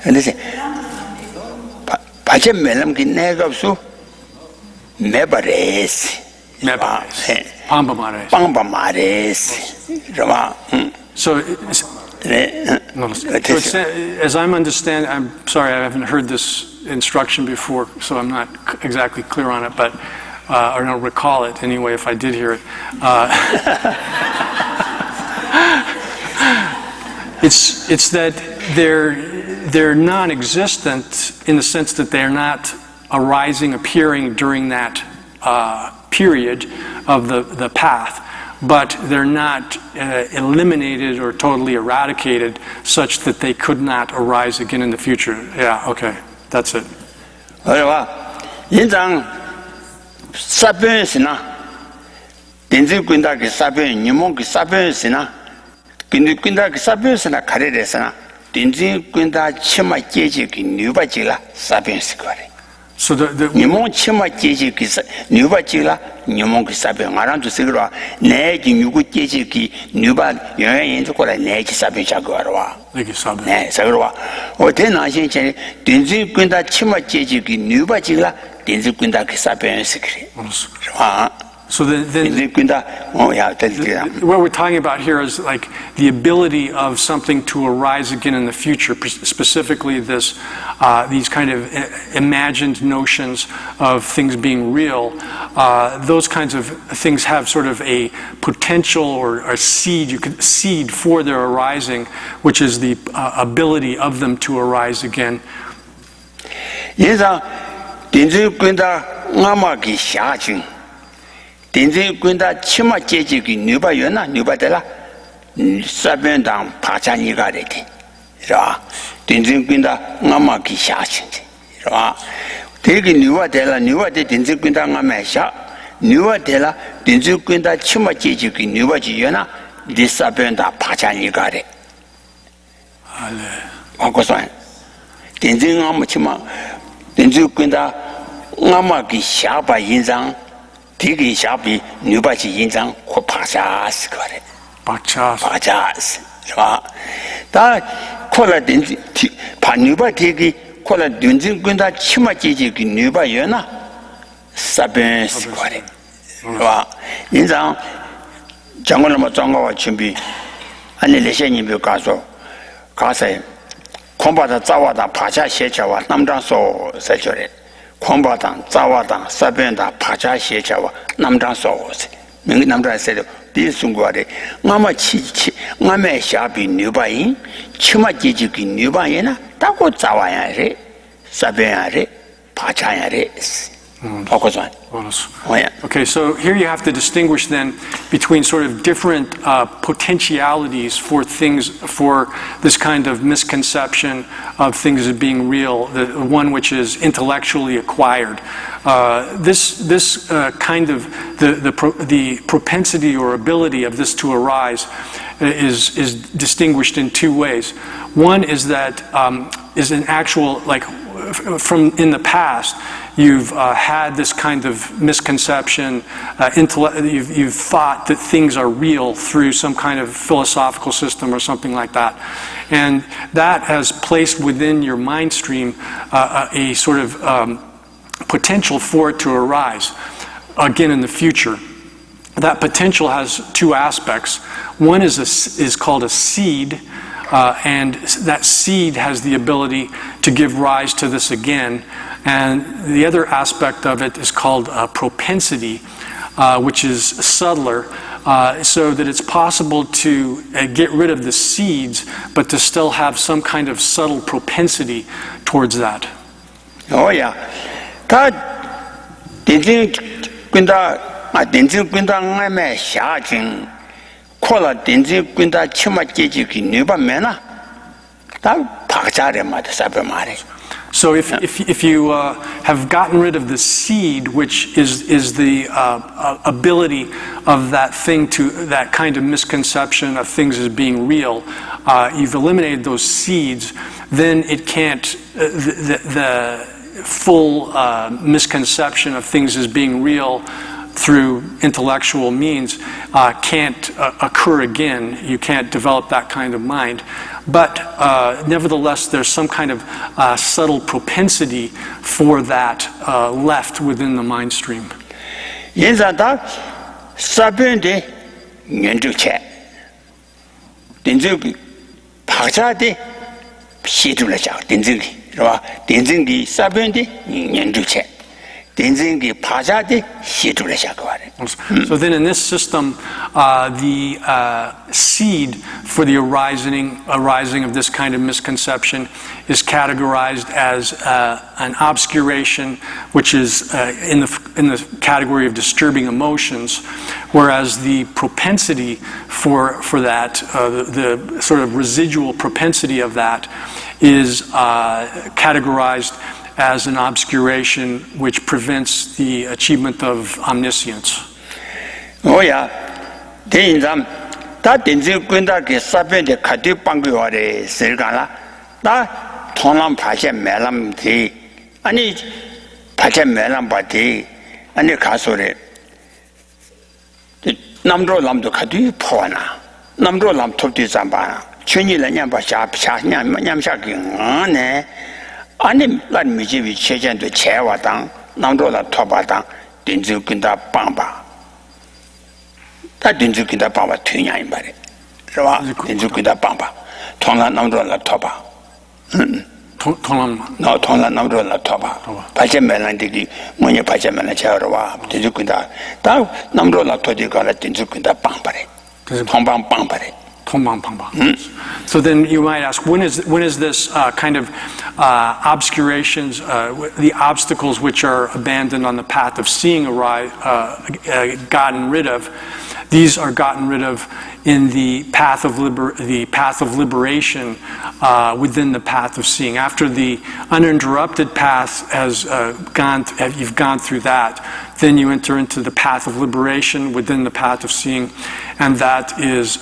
그래서 바제 멜람 기내가 없어 매바레스 빵바마레스 그러마 So as I'm understanding, I'm sorry, I haven't heard this instruction before, so I'm not exactly clear on it, but or I don't recall it anyway if I did hear it. It's that they're non-existent in the sense that they're not arising, appearing during that period of the path, but they're not eliminated or totally eradicated such that they could not arise again in the future. Yeah, okay, that's it. 好了吧？现在杀本是呢，电子滚打给杀本，你们给杀本是呢，跟着滚打给杀本是呢，看的是呢，电子滚打起码阶级给600级了，杀本是个的。 So the 你们起码阶级给600级了，你们给杀本，俺让就是个话，哪就如果阶级给600，远远人就过来，哪去杀本下个的话。 네, 그러와. 어때나신 제 된지 군다 치마 제지기 뉴바지라 된지 군다 그 사변스 그래. 아. So then 된지 군다 what we're talking about here is like the ability of something to arise again in the future, specifically this these kind of imagined notions of things being real. Those kinds of things have sort of a potential or a seed, you could seed for their arising, which is the ability of them to arise again. 예사 된지 군다 나마기 샤진 된지 군다 치마 제지기 뉴바였나 뉴바데라 사변당 파찬이가 되대. 라 된지 군다 나마기 샤진지. 라 되게 뉴바데라 뉴바데 된지 군다 나마샤 뉴바데라 된지 군다 치마 제지기 뉴바지였나 리사변다 파찬이가 돼. 알레. 아고선 된지 나마 치마 된지 군다 나마기 샤바 인상 되게 샤비 뉴바지 인상 코파샤스 거래. 파샤스. 봐. 다 콜라 된지 반뉴바 되게 콜라 된지 군다 치마 제지기 뉴바였나 사벤스 거래. 봐. 인상 장관을 뭐 장관과 준비 아니 레셔님이 가서 콤바다 자와다 파샤 셰차와 남장소 세절에 콤바당 자와당 사변다 파샤 셰차와 남장소 명 남장세도 비순거래 나마 치치 나메 샤비 뉴바인 치마 지지기 뉴바이나 따고 자와야래 사변야래 파샤야래 바꿔서. Okay, so here you have to distinguish then between sort of different potentialities for things, for this kind of misconception of things as being real, the one which is intellectually acquired. This kind of the propensity or ability of this to arise is distinguished in two ways. One is that is an actual, like from in the past, you've had this kind of misconception, you've thought that things are real through some kind of philosophical system or something like that. And that has placed within your mind stream a sort of potential for it to arise again in the future. That potential has two aspects. One is called a seed, and that seed has the ability to give rise to this again. And the other aspect of it is called propensity, which is subtler, so that it's possible to get rid of the seeds, but to still have some kind of subtle propensity towards that. Oh yeah. 다 된지 군다 된지 군다 나메 샤진 콜라 된지 군다 치마 제지기 뉴바메나 다 박자레마다 사베 말해. So if you have gotten rid of the seed, which is the ability of that thing to that kind of misconception of things as being real, you've eliminated those seeds, then it can't the full misconception of things as being real through intellectual means can't occur again. You can't develop that kind of mind. But nevertheless, there's some kind of subtle propensity for that left within the mind stream. 인사다 사변데 연주체 된지 박자데 시둘러자 된지 봐 된지 사변데 연주체 된지 박자데 시둘러자 거래. So then in this system, the seed for the arising of this kind of misconception is categorized as an obscuration, which is in the category of disturbing emotions, whereas the propensity for that, the sort of residual propensity of that, is categorized as an obscuration which prevents the achievement of omniscience. Oh yeah, then that didn't go ke sabe de khadi pangyo are sergala da thonam phashe melam thi ani phashe melam bati ani khasore namro lamdo khadi phona namro lam thopti samba chunyi la nyam ba sha nyam sha ki ne ani lan mi ji bi chejen de chewa dang namro la thoba dang dinzu kinda pamba 다 딘주기다 봐봐 튀냐인 말이야. 그봐 딘주기다 봐봐. 통한 남도라 터봐. 통한 남도라 터봐. 발전면한데기 뭐냐 발전면에 채우러 와. 딘주기다. 다 남도라 터지가라 딘주기다 빵바래. 통방 빵바래. So then you might ask, when is this kind of obscurations, the obstacles which are abandoned on the path of seeing gotten rid of? These are gotten rid of in the path of liberation within the path of seeing. After the uninterrupted path has you've gone through that, then you enter into the path of liberation within the path of seeing, and that is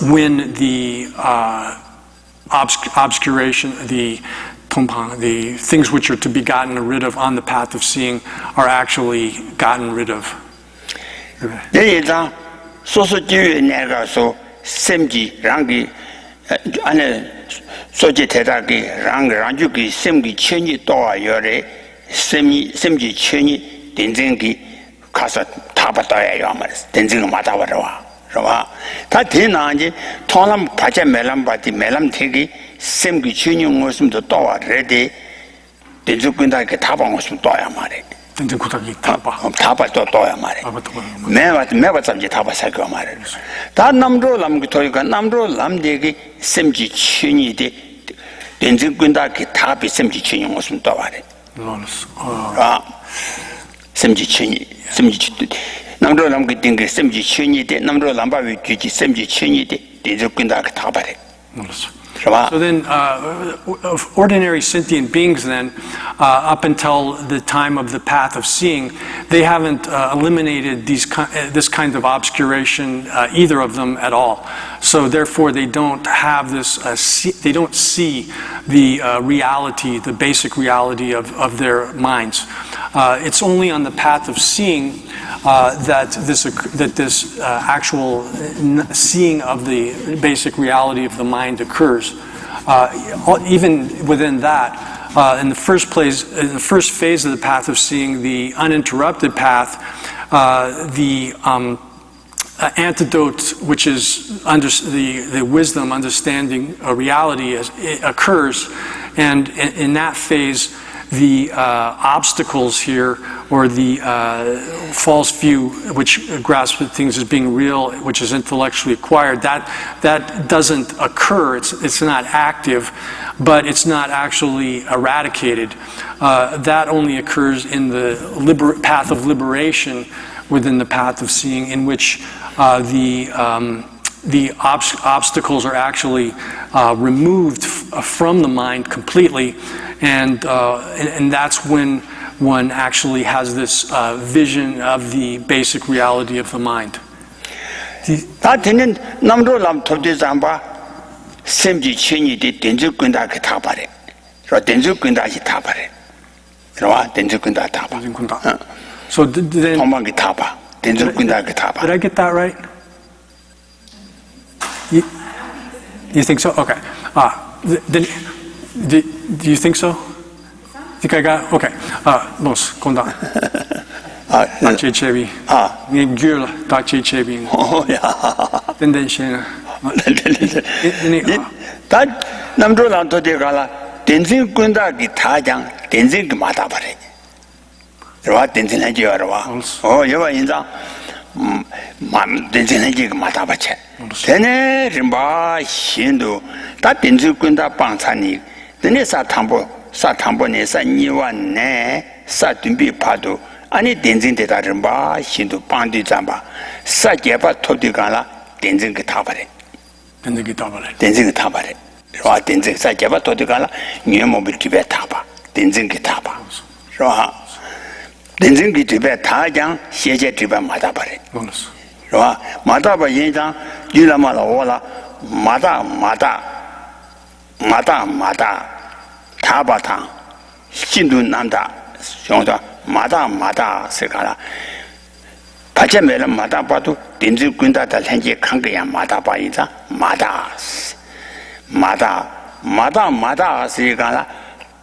when the obscuration, the things which are to be gotten rid of on the path of seeing are actually gotten rid of. 내가 소소지 내가서 샘지 랑기 안에 소지 대다기 랑주기 샘기 천이 또와요래 샘지 천이 된쟁기 가서 다 받아야 말이야. 된쟁을 맞아 버려와. 그러봐. 다 되나지 통람 바자 멜람 바디 멜람 되기 샘기 천이 무슨도 또와래데 된죽근다게 다 방었으면 또야 말이야. 다바 또 또야 말이야. 매바 잡지 다바 살거 말이야. 다 남로 남기 토이가 남로 남되기 샘지 천이데 된죽근다게 다비 샘지 천이 무슨 또와래. 샘지 천이 남로 남기 땡게 샘지 천이데 남로 남바위 규지 샘지 천이데 된죽근다게 다바래. So then, ordinary sentient beings then, up until the time of the path of seeing, they haven't eliminated this kind of obscuration, either of them at all. So therefore, they don't have this. They don't see the reality, the basic reality of their minds. It's only on the path of seeing that this actual seeing of the basic reality of the mind occurs. Even within that, in the first phase of the path of seeing, the uninterrupted path, the antidote, which is the wisdom, understanding reality, occurs, and in that phase, the obstacles here, or the false view which grasps things as being real, which is intellectually acquired, that doesn't occur. It's not active, but it's not actually eradicated. That only occurs in the path of liberation within the path of seeing, in which the obstacles are actually removed from the mind completely, and that's when one actually has this vision of the basic reality of the mind. So then, did I get that right? You think so? Okay. Then, do you think so? Think I got? Okay. Los, konda. Dachi chebi. Ni gula dachi chebi. Oh yeah. Then shena. That namdo lanto de gala. Tenzin kunda ki thajang. Tenzin ki mata pare. Rwa tenzin haji rwa. Oh, yewa inza. 덴진해지 마다바체 되네 림바 신도 다 덴지군다 방찬이 되네 사탐보네 사니완네 사준비 파도 아니 덴진데다 림바 신도 방디 잠바 사제바 토디가라 덴진게 타바래 덴진게 타바래 와 덴진 사제바 토디가라 뉘모빌 티베 타바 덴진게 타바 와 덴진게 티베 타장 세제 티베 마다바래 와 마다바 인장 유라마라 오라 마다 타바타 신도 난다 정도 마다 세가라 파체메라 마다바도 딘즈군다다 현재 강게야 마다바이자 마다 세가라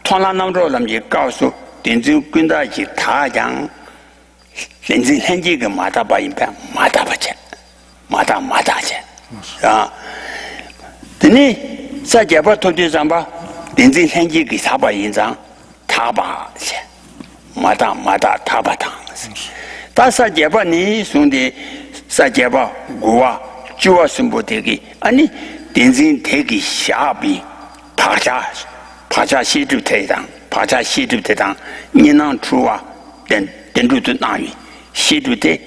통라남로람지告诉 딘즈군다지 타장 현재 현재가 마다바인데 마다바체 마다체 아 드니 사제바 토디잠바 딘지 현재가 사바인장 타바체 마다 타바탕 다사제바 니 손데 사제바 고와 주와 심보되기 아니 딘진 대기 샤비 파자 시주대당 니난 주와 덴두도 나위 시주대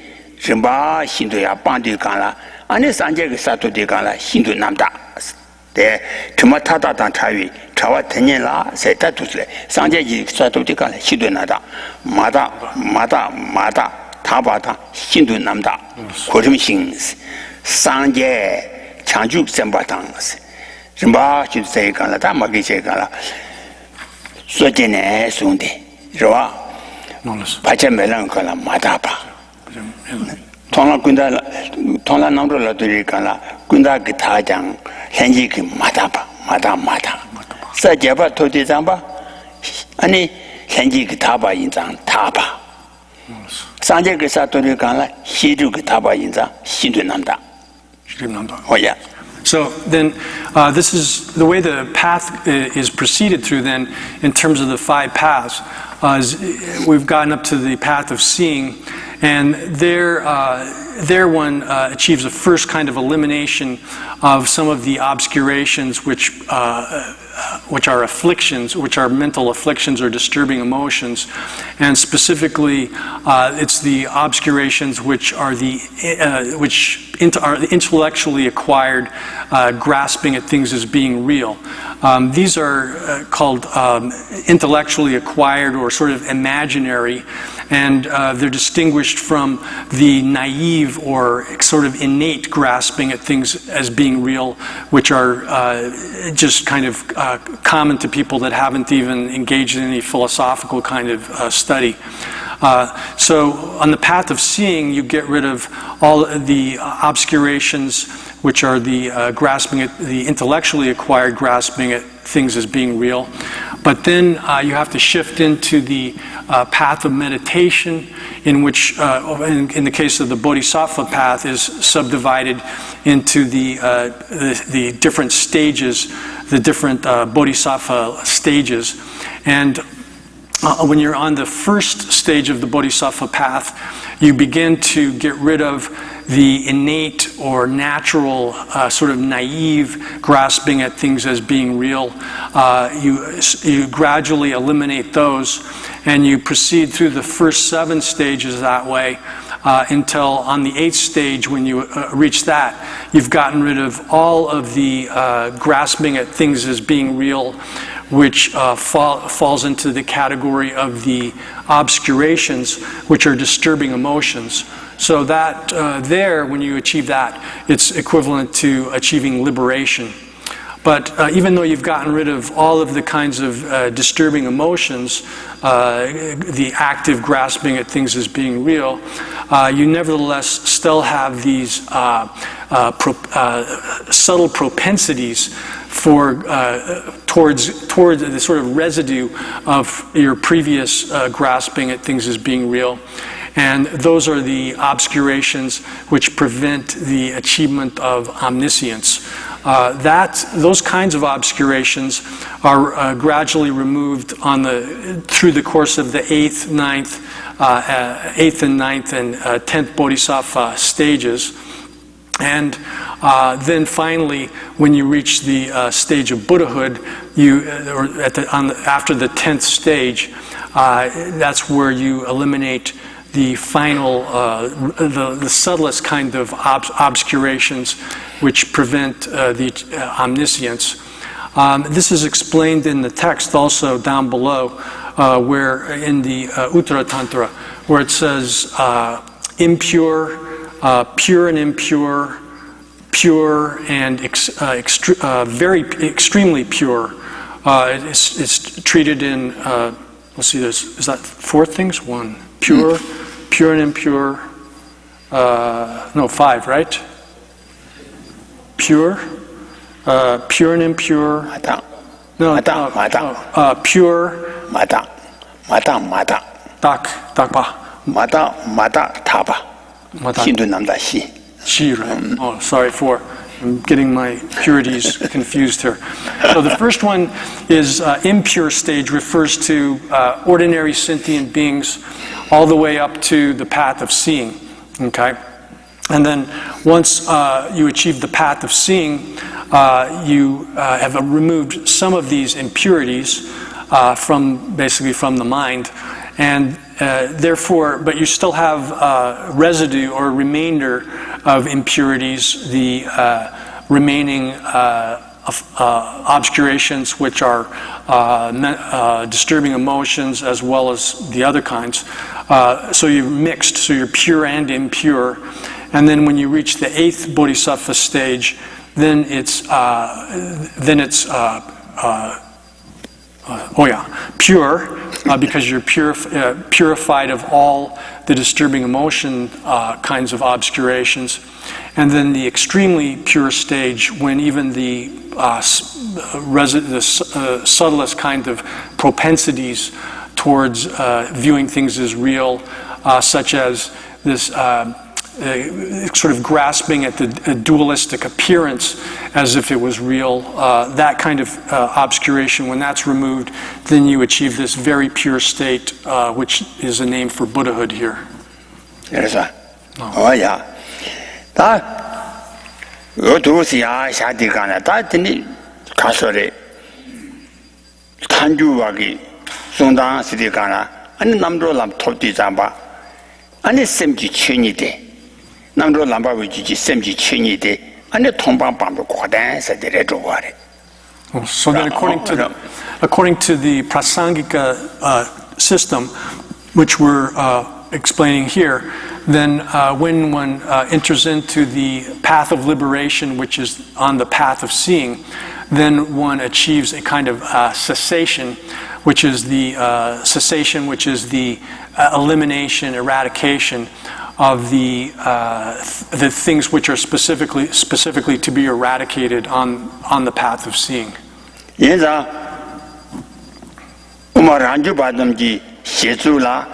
rimba 신도 야 반디 간라 아니 산제가 사토디 간라 신도 남다 데 투마타다단 차위 차와 되냐라 세타투슬 산제지 사토디 간라 신도 나다 마다 타바다 신도 남다 고름신 산제 창주 sem바당 rimba 신도 세 간라 다 마게 세 간라 소제네 손데 로와 바체멜랑 간라 마다바 통라 남로라 들이가라 군다 그 타장 현지 그 마다 사제바 토디장바 아니 현지 그 타바 인장 타바 산제 그 사토리가라 시주 그 타바 인장 신도 남다 오야. So then, this is the way the path is proceeded through. Then, in terms of the 5 paths, we've gotten up to the path of seeing, and there one achieves a first kind of elimination of some of the obscurations which are afflictions, which are mental afflictions or disturbing emotions, and specifically, it's the obscurations which are are intellectually acquired, grasping at things as being real. These are called intellectually acquired or sort of imaginary, and they're distinguished from the naive or sort of innate grasping at things as being real, which are just kind of common to people that haven't even engaged in any philosophical kind of study. So on the path of seeing, you get rid of all the obscurations, which are the grasping at the intellectually acquired grasping at things as being real. But then you have to shift into the path of meditation, in which, in the case of the Bodhisattva path, is subdivided into the different stages, the different Bodhisattva stages. And when you're on the first stage of the Bodhisattva path, you begin to get rid of the innate or natural sort of naive grasping at things as being real. You gradually eliminate those, and you proceed through the first 7 stages that way until on the 8th stage, when you reach that, you've gotten rid of all of the grasping at things as being real, which falls into the category of the obscurations, which are disturbing emotions. So that when you achieve that, it's equivalent to achieving liberation. But even though you've gotten rid of all of the kinds of disturbing emotions, the active grasping at things as being real, you nevertheless still have these subtle propensities towards the sort of residue of your previous grasping at things as being real. And those are the obscurations which prevent the achievement of omniscience. those kinds of obscurations are gradually removed through the course of the 8th, 9th, 8th and 9th and 10th Bodhisattva stages. And then finally, when you reach the stage of Buddhahood, after the 10th stage, that's where you eliminate the final, the subtlest kind of obscurations which prevent the omniscience. This is explained in the text also down below, where in the Uttaratantra, where it says impure, pure and impure, pure and very extremely pure. It's treated in, let's see, is that 4 things? 1, pure, pure and impure, no, 5, right? Pure, pure and impure. No, pure. Dakpa. Shi, right? Oh, sorry I'm getting my purities confused here. So the first one is impure stage, refers to ordinary sentient beings all the way up to the path of seeing. Okay? And then once you achieve the path of seeing, you have removed some of these impurities from the mind, and therefore, but you still have residue or remainder of impurities, the remaining obscurations, which are disturbing emotions as well as the other kinds. So you're mixed, so you're pure and impure. And then when you reach the 8th Bodhisattva stage, then it's pure, because you're purified of all the disturbing emotion kinds of obscurations. And then the extremely pure stage, when even the subtlest kind of propensities towards viewing things as real, such as this sort of grasping at the dualistic appearance as if it was real, that kind of obscuration, when that's removed, then you achieve this very pure state, which is a name for Buddhahood here. Yes, oh, yeah. That Udusiya Shadigana, that didn't Kasore Kanjuwagi, Sundan Sidigana, and Namdolam Toti Zamba, and the Semji Chinite. Namdo Lamba which is Semji Chinite, and the Tombam Bambo Quadan said the Red Wari. So then according to the Prasangika system, which we're explaining here, then when one enters into the path of liberation, which is on the path of seeing, then one achieves a kind of cessation, which is the elimination, eradication of the things which are specifically to be eradicated on the path of seeing. Yes, Umaranju Badamji Shezula,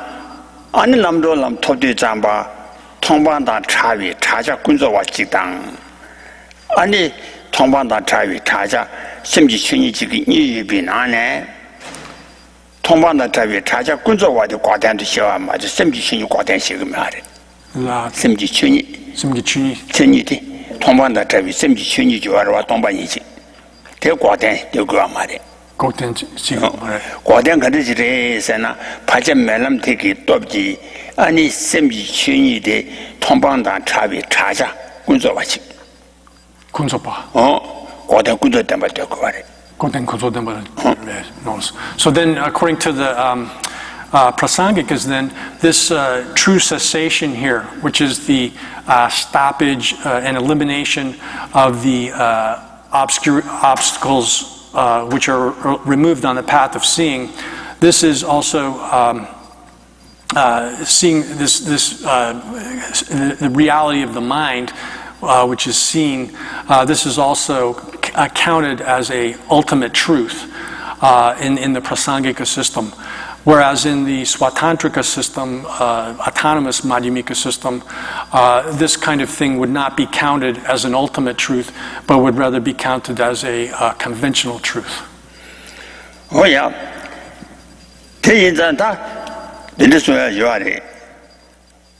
Anilamdo Lam Toti Jamba, Tombanda Travi, Taja Kunzo Wachitang, Ani Tombanda Travi, Taja, Semji Chunichi, Binane, Tombanda Travi, Taja Kunzo Wadi Quadan to show him at the Semji Chuni Quadan Shigmari. Semji Chuni, Chiniti, Tombanda Travi, Semji Chuni, Juara Tombanichi. Take Quadan, you go Amari. Quadan Kadis, and Paja Melam take it, Dobji, Ani Semji Chuni de Tombanda Travi, Taja, Kunzovachi. Kunzopa. Oh, Quadan Kunzo Temple to Kuari. Quadan Kunzo Temple. So then, according to the Prasangikas, then this true cessation here, which is the stoppage and elimination of the obstacles which are removed on the path of seeing, this is also seeing the reality of the mind, which is seen. This is also counted as a ultimate truth in the Prasangika system, Whereas in the Swatantrika system, autonomous Madhyamika system, this kind of thing would not be counted as an ultimate truth, but would rather be counted as a conventional truth. Oh yeah. 대인자다. 인도서야 요아래.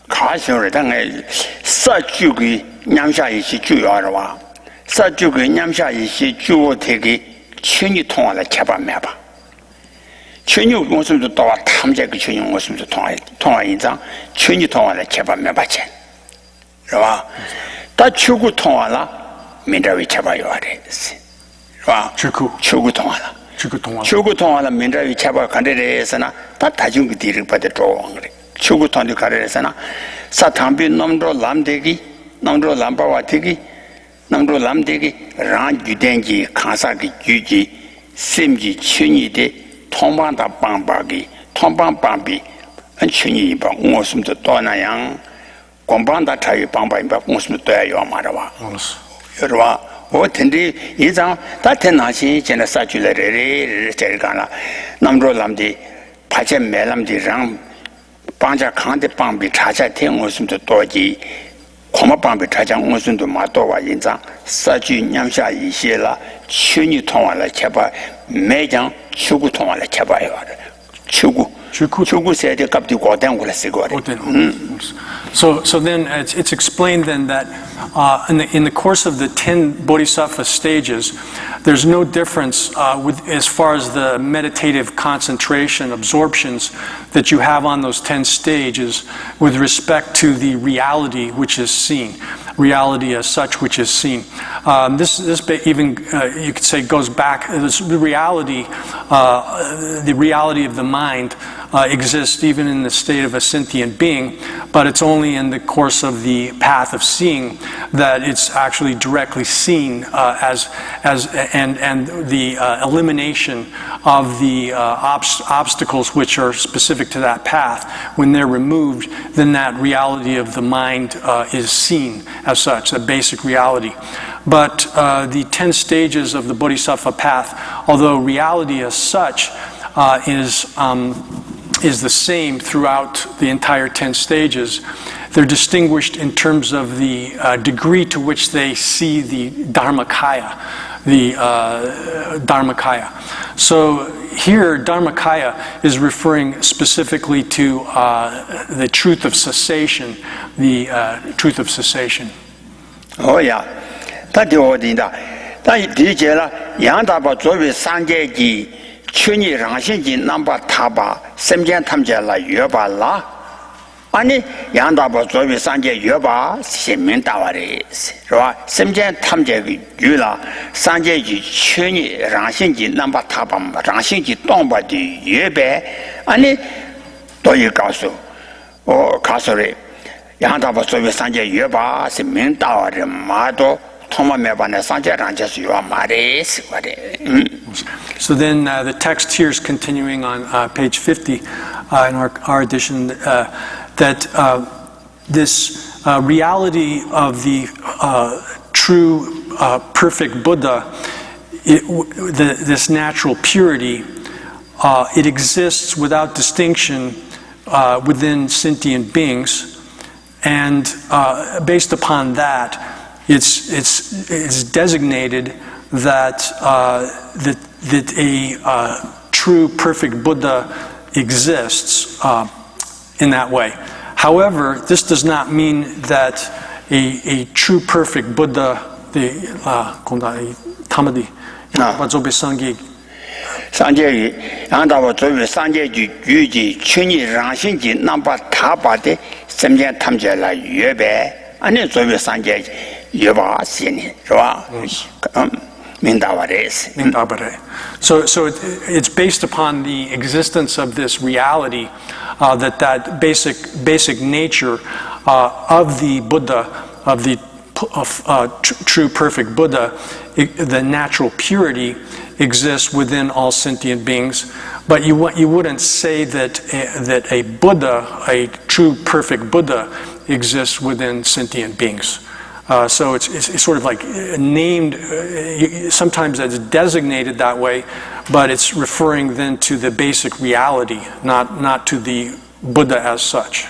가셔를 당에 사주기 냠샤이시 주요하러와. 사주기 냠샤이시 주어 되기 천이 통하라 잡아매봐. 천이 무슨도 또 탐제 그 천이 무슨도 통화 인장 천이 통하라 잡아매봐체. 그러와. 다 추구 통하라 민다위 잡아요 아래. 그러와. 추구 통하라. 추구 통하라 민다위 잡아 간데에서나 다 다중기 뒤를 받아 줘. 추구 통하는 가래에서나 사탐비 nom도 람되기 nom도 람바와 되기 nom도 람되기 랑 유den지 간사기 주지 심지 천이데 통방다 방바기 통방방비 천이 방 무슨도 또나양 공방다 차이 방바인 방 무슨도 또야 말아와 여러와 어텐데 이장 다텐나시 전에 사줄레레 제가나 nom도 람디 파제 매람디랑 방자 강대 방비 차자 대응었음도 또지 고마 방비 차자 무슨도 마도와 인장 사주 냠샤 이시라 춘이 통화를 제발 매장 추구 통화를 제발요. 추구 세대 값이 고된 거라 쓰고. So then it's explained then that in the course of the 10 bodhisattva stages, there's no difference as far as the meditative concentration, absorptions that you have on those 10 stages with respect to the reality which is seen, reality as such which is seen. This even, you could say, goes back, the reality of the mind exists even in the state of a sentient being, but it's only in the course of the path of seeing that it's actually directly seen and the elimination of the obstacles which are specific to that path. When they're removed, then that reality of the mind is seen as such, the basic reality. But the 10 stages of the Bodhisattva path, although reality as such is the same throughout the entire 10 stages, they're distinguished in terms of the degree to which they see the Dharmakaya. So here, Dharmakaya is referring specifically to the truth of cessation, the truth of cessation. Oh yeah, that's the 디제라 양다바 조비 상계기 춘이 랑신지 남바 타바 샘견 탐제라 여바라 아니 양다바 조비 상계 여바 신민다와리스 라 샘견 탐제기 유라 상계기 춘이 랑신지 남바 타바 랑신지 동바디 예배 아니 또이 가수 가수리 양다바 조비 상계 여바 신민다와리 마도 So then the text here is continuing on page 50 in our edition that this reality of the true perfect Buddha, this natural purity, it exists without distinction within sentient beings, and based upon that, it's designated that a true perfect Buddha exists in that way. However, this does not mean that a true perfect Buddha, Tamadi, 상계의 양다와 조비 상계주 유지 춘이 랑신지 남바 타바데 샘제 탐제라 예배 아니 조비 상계 여바 신이 좋아 민다바레스 민다바레. So it's based upon the existence of this reality, that basic nature of the Buddha, of the true perfect Buddha, the natural purity exists within all sentient beings. But you wouldn't say that a Buddha, a true perfect Buddha, exists within sentient beings. So it's sort of like named, sometimes it's designated that way, but it's referring then to the basic reality, not to the Buddha as such.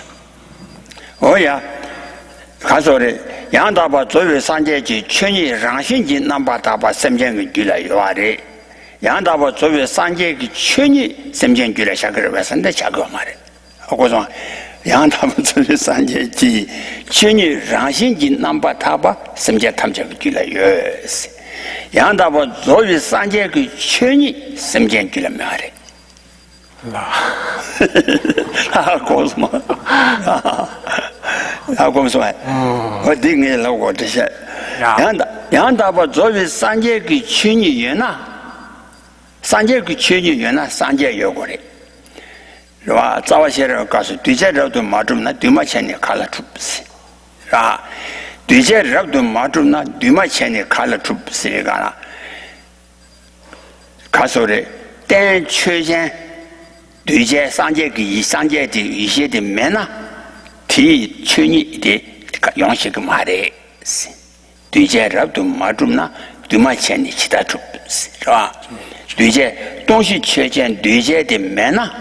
Oh yeah. 가서래 양다바 조회 산제지 천이 랑신지 남바다바 샘쟁이 줄라 요아래 양다바 조회 산제기 천이 샘쟁 줄라 샤그를 왜선데 자고 말해 하고서 양다바 조회 산제지 천이 랑신지 남바다바 샘쟁 탐적 줄라 요스 양다바 조회 산제기 천이 샘쟁 줄라 말해 하고서 하고说어디 내려고这些 양다바 조위 산제기 춘이 연나 산제기 춘이 연나 산제 요거래 와 자와셔를 가서 뒤제라도 맞음나 뒤마천에 칼라 춥시 라 뒤제라도 맞음나 뒤마천에 칼라 춥시가 가서래 땡 최전 뒤제 산제기 산제의 이些的 면나 티 춘이 데 용식 말에 뒤제라도 맞음나 뒤마천이 치다 춥시 라 뒤제 동시 최전 뒤제의 면나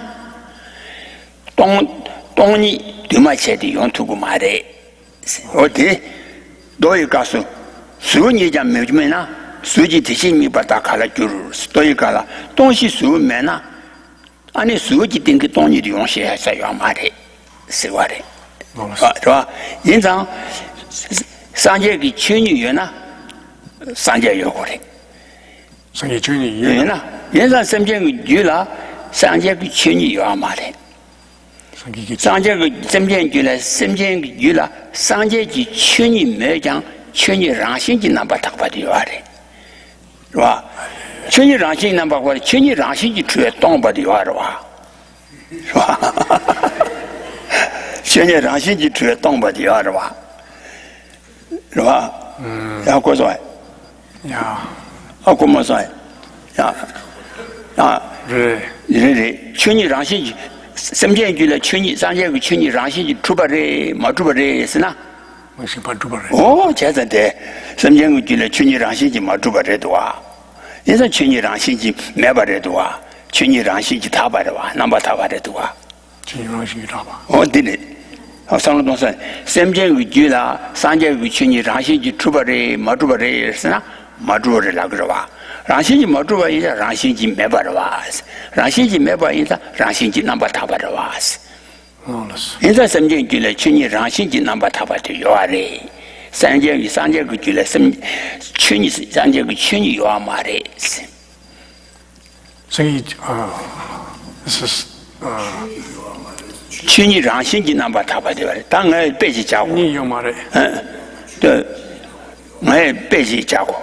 동이 뒤마천이 용투고 말에 어디 너희 가서 수니자 매주면나 수지 대신이 받아 갈아 주르 너희 가라 동시 수면나 아니 수지 땡기 동이 용시해서 요 말에 스와래 저 인상 산제기 춘이여나 산제 요거래 산제 춘이 여나 인상 샘쟁이 유라 산제기 춘이 요 말에 산제기 샘쟁이 유라 샘쟁이 유라 산제기 춘이 매장 춘이 랑신지 남바닥 받이와래 와 춘이 랑신지 남바닥 받이 춘이 랑신지 주에 똥받이와라 와现在让心去吃东北的是吧？是吧？然后过说，呀，过么说，去年让心去，什件去了？去年上届个去年让心去出不来，没出不来是哪？我是不出不来。哦，这真的，什件个去了？去年让心去没出不来多啊？你说去年让心去没不来多啊？去年让心去他不来哇，那么他不来多啊？去年让心去他吧？哦，对的。上了东西，三件个剧啦，三件个去年让心去出不来，没出不来是哪？没出来那个是吧？让心去没出来，让心去没把着哇，让心去没把意思，让心去那把他把着哇是。现在三件剧了，去年让心去那把他把着有啊嘞，三件个剧了，去年三件个去年有啊嘛嘞是。所以这是去年让心去那把他把的，当然背起家伙。你有嘛嘞？对，我也背起家伙，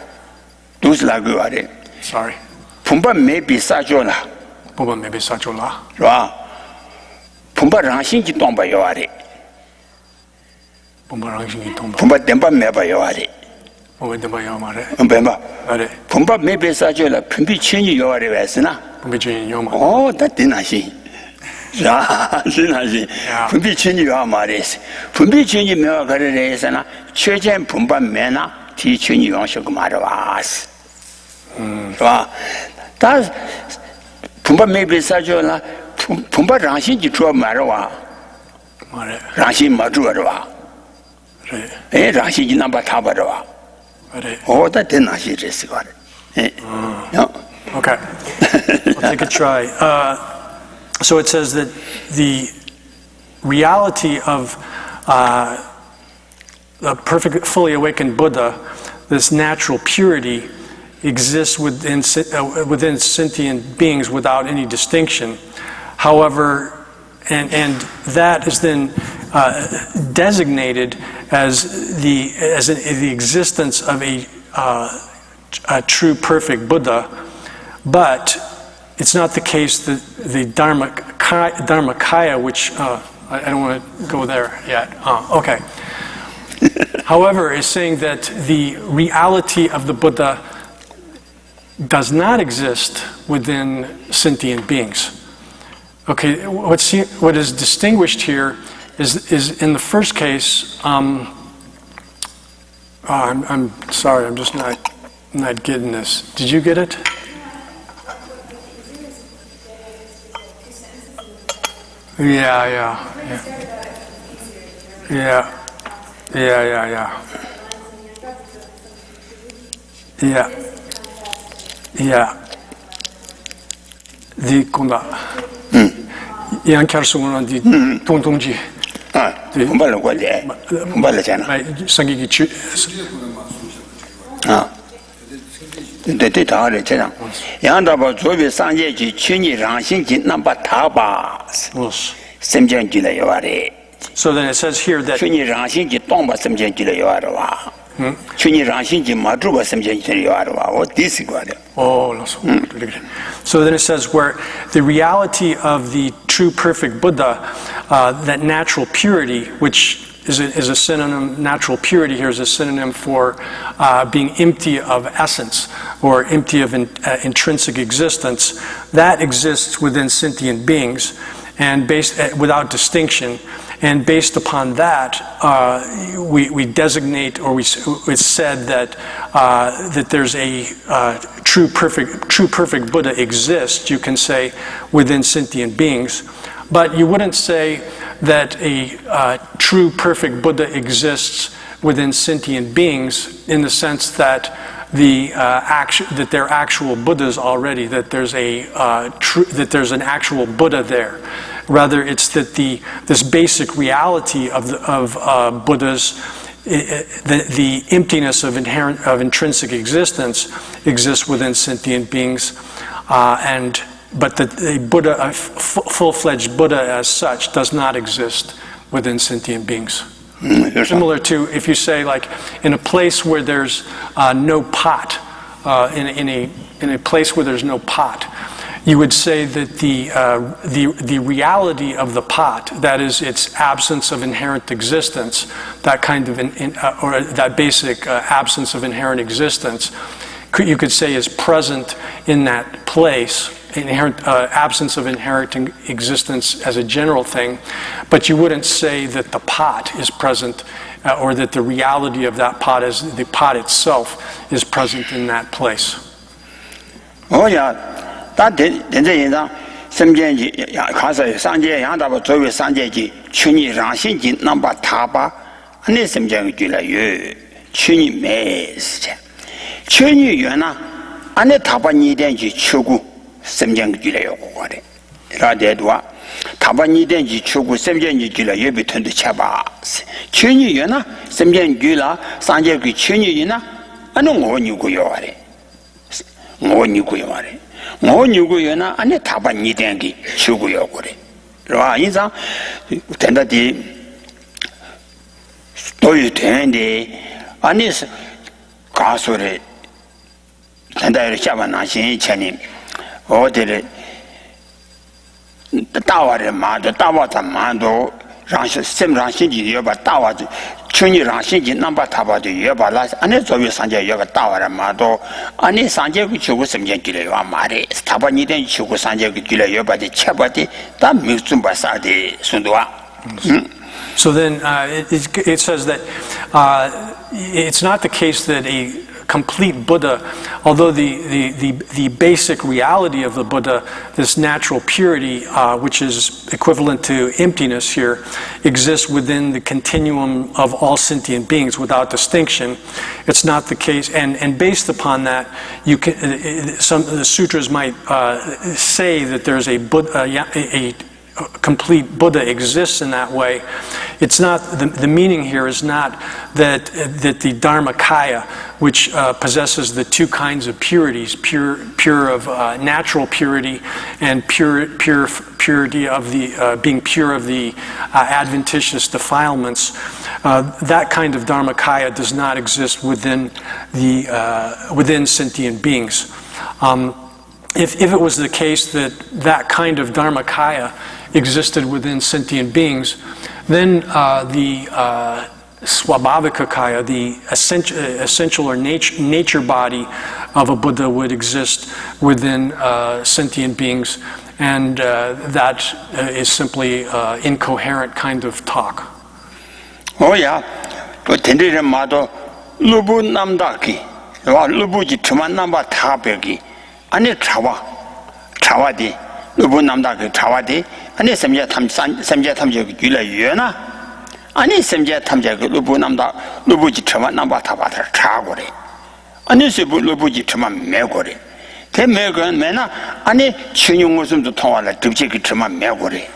都是那个话的。Sorry。澎湃没被杀掉了。澎湃没被杀掉了。是吧？澎湃让心去东北有话的。澎湃让心去东北。澎湃电把没把有话的。澎湃电把有嘛嘞？对吧？对。澎湃没被杀掉了，澎湃去年有话的还是哪？澎湃去年有嘛？哦，那真难行。是啊，是那是，分别去年嘛的是，分别去年没有个的是呢，缺钱分把没呢，提去年用些个嘛的哇是，是吧？但是分把没被杀掉了，分把让心就做嘛的哇，让心没做的哇，哎，让心就那把他把的哇，哦，那真那是这是个的，哎，Okay, I'll take a try. So it says that the reality of the perfect, fully awakened Buddha, this natural purity, exists within sentient beings without any distinction. However, and that is then designated as the existence of a true perfect Buddha, but it's not the case that the Dharmakaya, which I don't want to go there yet. Okay. However, is saying that the reality of the Buddha does not exist within sentient beings. Okay, what is distinguished here is in the first case, I'm sorry, I'm just not getting this. Did you get it? Yeah. Di konda. Yang karsungan di tongtongji. kumballo kwaje kumballo chana sangi ki de ta de chana yang da ba zo bi sang ye ji qun yi rang xin ji nan ba ta ba sem jian ji le yo re. So then it says here that qun yi rang xin ji dong ba sem jian ji le yo re wa qun yi rang xin ji ma zhu ba sem jian ji le yo re wa wo di si gua de. So then it says where the reality of the true perfect Buddha, that natural purity, which is a synonym, natural purity here is a synonym for being empty of essence or empty of intrinsic existence, that exists within sentient beings and without distinction. And based upon that, we designate, or it's said that that there's a true perfect Buddha exists. You can say within sentient beings, but you wouldn't say that a true perfect Buddha exists within sentient beings in the sense that that they're actual Buddhas already. That there's that there's an actual Buddha there. Rather, it's that this basic reality of Buddhas, the emptiness of intrinsic existence, exists within sentient beings, but the Buddha, a full-fledged Buddha as such, does not exist within sentient beings. Similar to if you say, like, in a place where there's no pot, in a place where there's no pot, you would say that the reality of the pot, that is its absence of inherent existence, that kind of or that basic absence of inherent existence, you could say is present in that place. Inherent absence of inherent existence as a general thing, but you wouldn't say that the pot is present or that the reality of that pot, as the pot itself, is present in that place. Oh yeah, that did the some change. Cause Sanjay Yandaba Toy Sanjay, Chuni Ranshin, number Taba, and this some change you, Chuni Mays, Chuni Yuna, and the Taba Nidenji Chugu. Semjang Gila Yore. Radedwa, Tabani Denji Chugu, Semjang Gila, you between the Chabas. Chuni Yuna, Semjang Gila, Sanjaki Chuni Yuna, and no one you go yore. No one you go yore. No one you go yona, and the Tabani Dengi, Chugu Yore. Rainza, tender the story tende, and this Casore, and I Chavana Chanim. Oh, did the tower, the tower, the mando, Sim Ranshi, but tower, Chuni Ranshi, number Taba, the Yoba, and it's always Sanjay Yoga Tower, and Mado, and it's Sanjay which was some Yankila, Mari, Tabani, then Chuku Sanjay Gila Yoba, the Chabati, that Musumba Sadi Sundua. So then it says that it's not the case that a complete Buddha, although the basic reality of the Buddha, this natural purity, which is equivalent to emptiness here, exists within the continuum of all sentient beings without distinction. It's not the case, and based upon that, you can some of the sutras might say that there's a Buddha, a complete Buddha exists in that way. It's not the meaning here is not that the Dharmakaya, which possesses the two kinds of purities, pure of natural purity and purity of the being pure of the adventitious defilements. That kind of Dharmakaya does not exist within sentient beings. If it was the case that kind of Dharmakaya existed within sentient beings, then the Swabhavikakaya, the essential or nature body of a Buddha would exist within sentient beings, and that is simply incoherent kind of talk. Oh yeah, but Tendri Mado, lubu namdaki, lubuji chuma namba tabegi, ane chawadi, lubu namdaki chawadi, ane samja tamja gula yuena, ane samja tamja lubu namda, lubuji chuma namba tabata chagore, ane sebu lubuji chuma megore, te megon mena, ane chinyungusum도 통화를 득지기 chuma megore,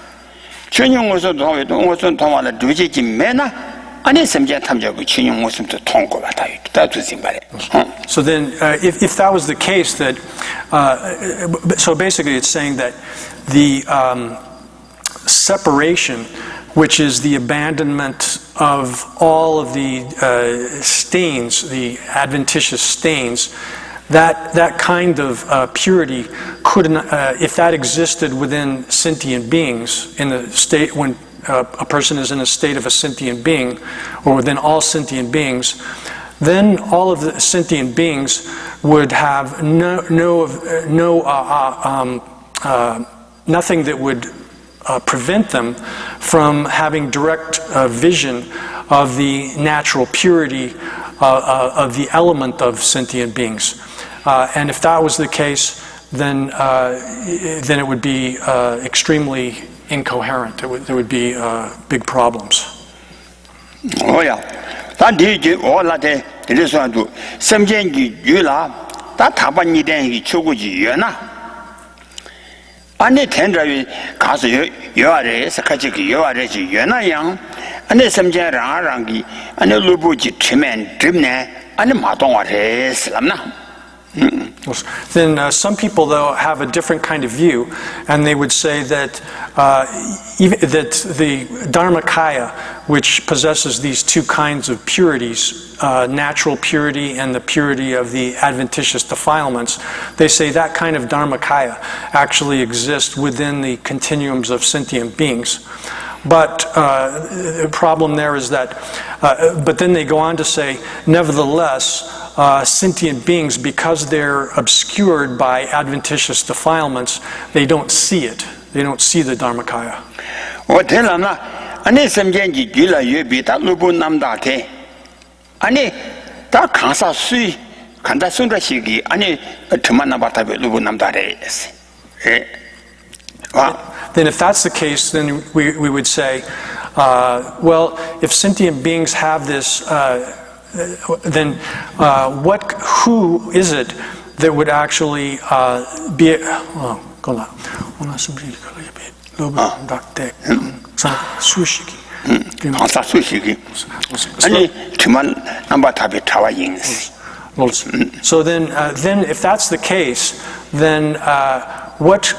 chinyungusum 통화를 득지기 mena, So then, if that was the case, that so basically it's saying that the separation, which is the abandonment of all of the stains, the adventitious stains, that kind of purity could, if that existed within sentient beings in the state when a person is in a state of a sentient being, or within all sentient beings, then all of the sentient beings would have nothing that would prevent them from having direct vision of the natural purity of the element of sentient beings. And if that was the case, then it would be extremely incoherent. There would be big problems. Oh yeah, that did all that this one do. Some Jengi Yula, that Tabani then he choguji Yuna. And the tender cause you are a Sakachiki, you are a Yuna young, and the some Rangi, and the Lubuji Chimen, Trimne, and the Maton Slamna. Then some people, though, have a different kind of view, and they would say that that the Dharmakaya, which possesses these two kinds of purities, natural purity and the purity of the adventitious defilements, they say that kind of Dharmakaya actually exists within the continuums of sentient beings. But the problem there is that, but then they go on to say, nevertheless, sentient beings, because they're obscured by adventitious defilements, they don't see it. They don't see the Dharmakaya. Then if that's the case, then we would say, well, if sentient beings have this, then who is it that would actually be... So then if that's the case, then what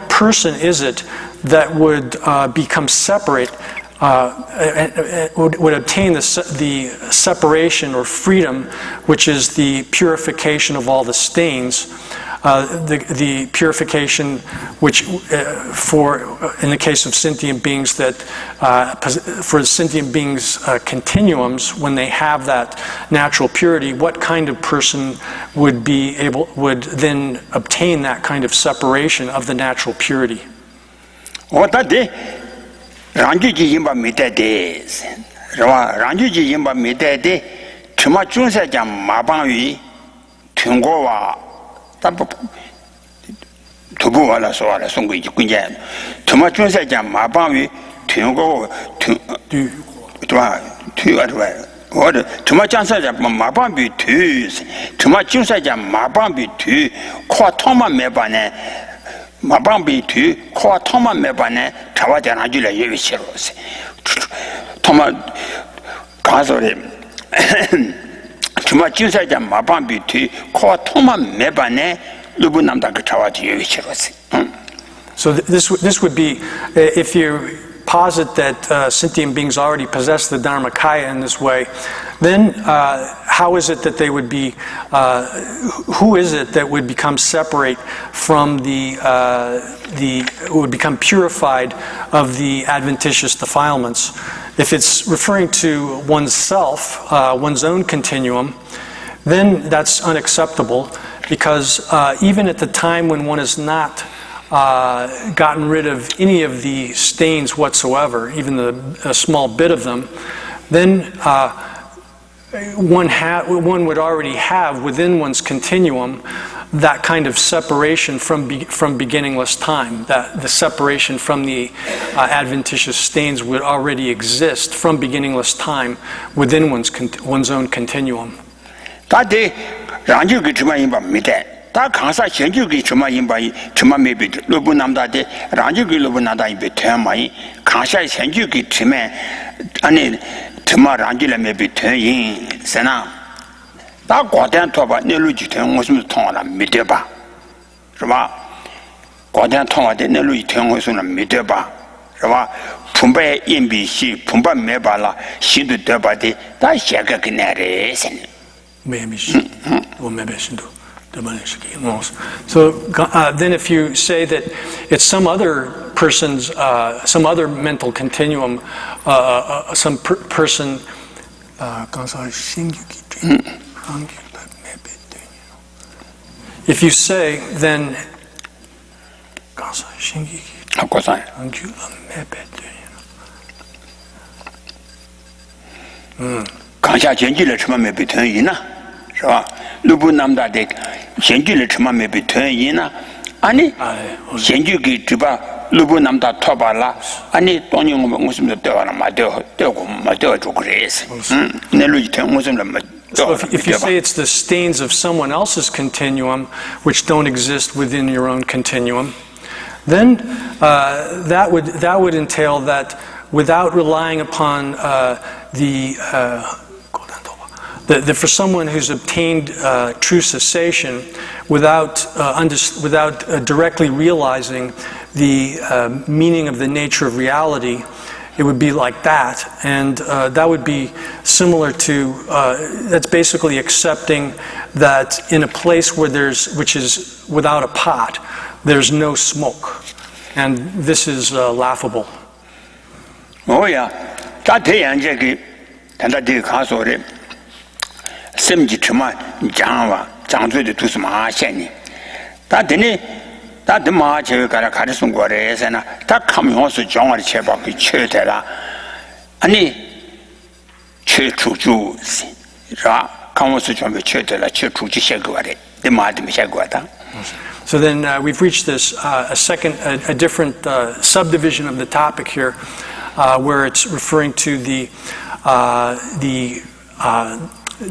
person is it that would become separate, would obtain the separation or freedom, which is the purification of all the stains, the purification which, in the case of sentient beings, that for sentient beings continuums, when they have that natural purity, what kind of person would then obtain that kind of separation of the natural purity? Ranjuji Yimba Mitades, Ranjuji Yimba Mitade, Tuma Junsa Jam Mabangi, Tungowa, Tubuala Soala Sungi Kunjan, Tuma Junsa Jam Mabangi, Tungo, Tuma Junsa Jam Mabambi Tus, Tuma Junsa Jam Mabambi Tu, Quatoma Mebane. Mabambi tu kwa Toma mebane tawadana jula yevicheros. Toma kazore Tuma junsa jam mabambi tu kwa Toma mebane lubu namda tawadi yevicheros. So this would be, if you posit that sentient beings already possess the Dharmakaya in this way, then how is it that they would be, who is it that would become separate from would become purified of the adventitious defilements? If it's referring to oneself, one's own continuum, then that's unacceptable, because even at the time when one is not gotten rid of any of the stains whatsoever, even a small bit of them, then one would already have within one's continuum that kind of separation from beginningless time, that the separation from the adventitious stains would already exist from beginningless time within one's own continuum. 다 강사 현주기 주마 인바이 주마 메비 로부 남다데 란주기 로부 나다 이베 테마이 강사 현주기 주메 아니 주마 란주라 메비 테인 세나 다 고단 토바 내루지 테 무슨 통하나 믿어봐 그봐 고단 통하데 내루지 테 무슨 믿어봐 그봐 분배 인비시 분배 메발라 신도 되바데 다 샤가 그네레신 메미시 오 메베신도. So then if you say that it's some other person's, some other mental continuum, some person, if you say then, 강샤 전지를 처음 메비트이나 저 누구 남다데 현주를 처음 메비트이나 아니 현주기 주바 누구 남다 토발라 아니 돈이 무슨 되어라 마되어 되고 마되어 주 그래서 내루지 무슨 So if you say it's the stains of someone else's continuum which don't exist within your own continuum, then that would entail that without relying upon for someone who's obtained true cessation, without directly realizing the meaning of the nature of reality, it would be like that, and that would be similar to that's basically accepting that in a place which is without a pot, there's no smoke, and this is laughable. Oh yeah, that 대양제기 단다디 가서래 심지 처마 장와 장주의 두스마 셴니 다더니 다드마 제가라 가르친 거래서나 다 감용서 정말 제법이 최대라 아니 최주주 라 감용서 좀 최대라 최주주 시작거래 대마드미 시작거다. So then we've reached this a different subdivision of the topic here, where it's referring to the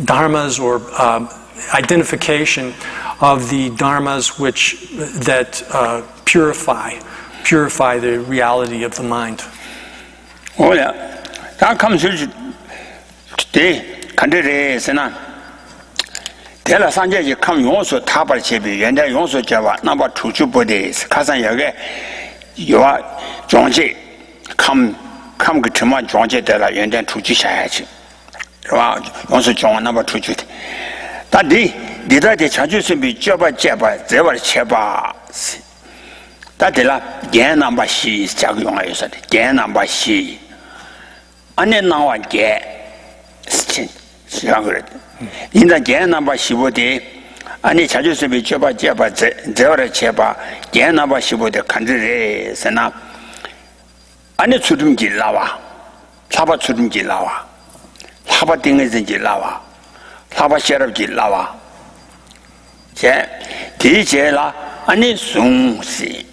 dharmas or identification of the dharmas that purify the reality of the mind. Oh yeah, that comes today. Kanderesena. Tela Sanjay come also tabar chebi, and I also java number 2 bodies. Kasan Yage, you are Jonji come to my Jonji della and then to Jishachi. Also John number 2. That day, did I charge be Jabba, they were Cheba. That de la Gan number she is Jaguar said, Gan number she. And then now I get in the Gan number she would and it charges to be Jabba, they were Cheba, Gan number she would the country race and up. And it's Sudumji Lava, Saba Sudumji Lava. Haba things in Jilawa, Haba Sheriff Jilawa. Tijela, and it's soon see.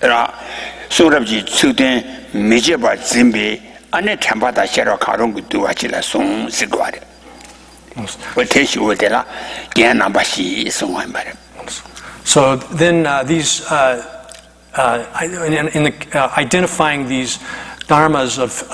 Surabji, Sudan, Mijaba Zimbi, and a Tambata Sheriff Karung do Achilla soon Sigwari. But take you with the Yanabashi, so I'm better. So then these, in identifying these dharmas of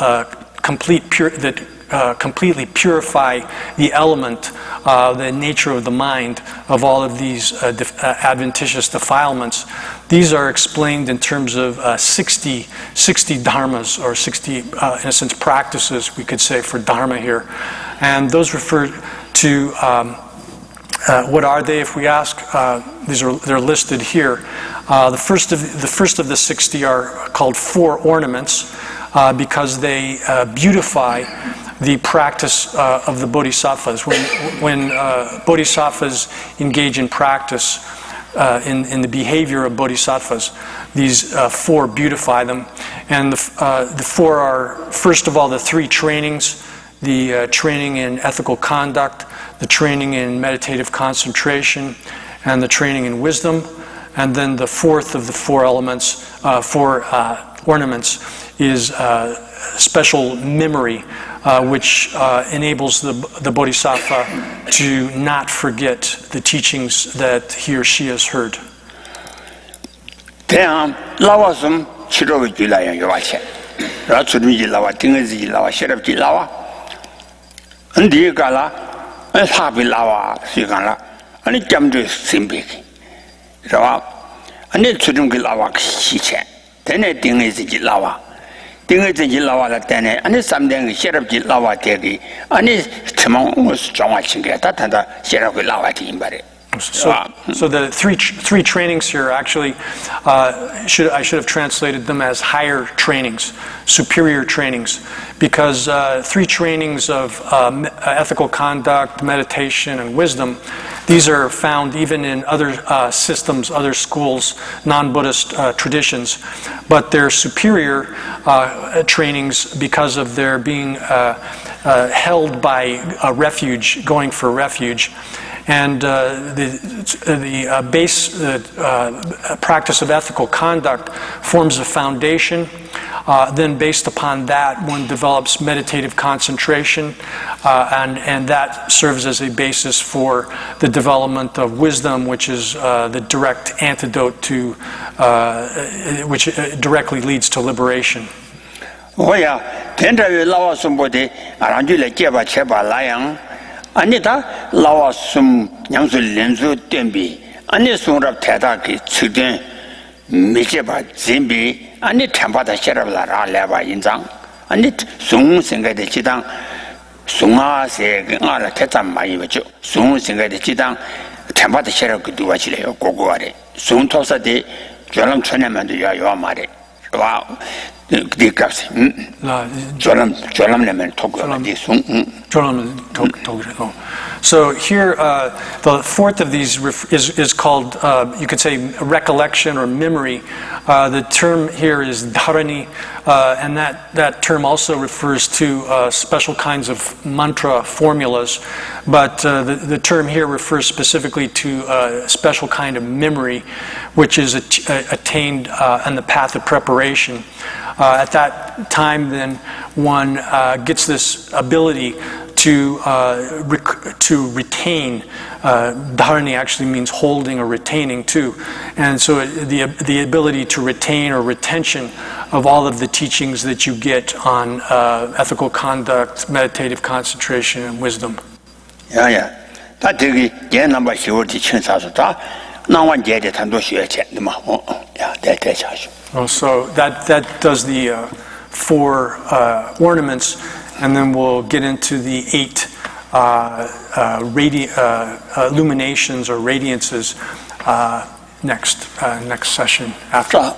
completely purify the element, the nature of the mind of all of these adventitious defilements. These are explained in terms of 60 dharmas, or 60, in a sense, practices, we could say, for dharma here. And those refer to, what are they, if we ask? They're listed here. The first of the 60 are called 4 ornaments, because they beautify the practice of the bodhisattvas. When bodhisattvas engage in practice in the behavior of bodhisattvas, these 4 beautify them. And the 4 are, first of all, the 3 trainings the training in ethical conduct, the training in meditative concentration, and the training in wisdom. And then the fourth of the four elements, four ornaments, is special memory, which enables the bodhisattva to not forget the teachings that he or she has heard. 대한 라와숨 치료의 길라야 요와체 라츠르미 길라와 딩의지 길라와 셰럽 길라와 언디 갈라 사비 라와 시간라 아니 잠도 심비기 라와 아니 추름 길라와 시체 대내 딩의지 길라와 딩의지 길라와라 대내 아니 삼댕 셰럽 길라와 대기 아니 처망 무슨 정화친게 다탄다 셰럽 길라와 디임바레. So the three trainings here actually, I should have translated them as higher trainings, superior trainings, because three trainings of ethical conduct, meditation, and wisdom, these are found even in other systems, other schools, non-Buddhist traditions, but they're superior trainings because of their being held by a refuge, going for refuge. And the base practice of ethical conduct forms a foundation. Then based upon that, one develops meditative concentration, and that serves as a basis for the development of wisdom, which is the direct antidote to, which directly leads to liberation. 아니다 라와숨 양술 렌수 땜비 아니 송랍 대다기 측된 미제바 진비 아니 템바다 셔럽라라 레바 인장 아니 송생가의 지당 송아세 알아 대담 많이 버죠 송생가의 지당 템바다 셔럽 두와지래요 고고아래 송토사데 저랑 천내만도 야요 말에 와 디갑스 졸람 내면 토고라디 송 So here, the fourth of these is called, you could say, recollection or memory. The term here is dharani, and that term also refers to special kinds of mantra formulas. But the term here refers specifically to a special kind of memory, which is attained on the path of preparation. At that time, then, one gets this ability to retain. Dharani actually means holding or retaining too, and so the ability to retain or retention of all of the teachings that you get on ethical conduct, meditative concentration, and wisdom. Yeah. 다 되게 제 넘버 10월지 천사서다 나만 제대 단도 쉬어체 뭐 야, 대대자주. So that does the four ornaments, and then we'll get into the 8 illuminations or radiances next session after.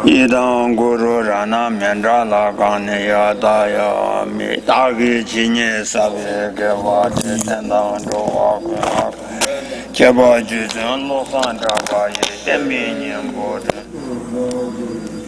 이당 구루 라나 면라라 간야 다야 미 다기 진예 사베게 와데 텐당 조와 제바 주전 로산 자바이 데미님 고드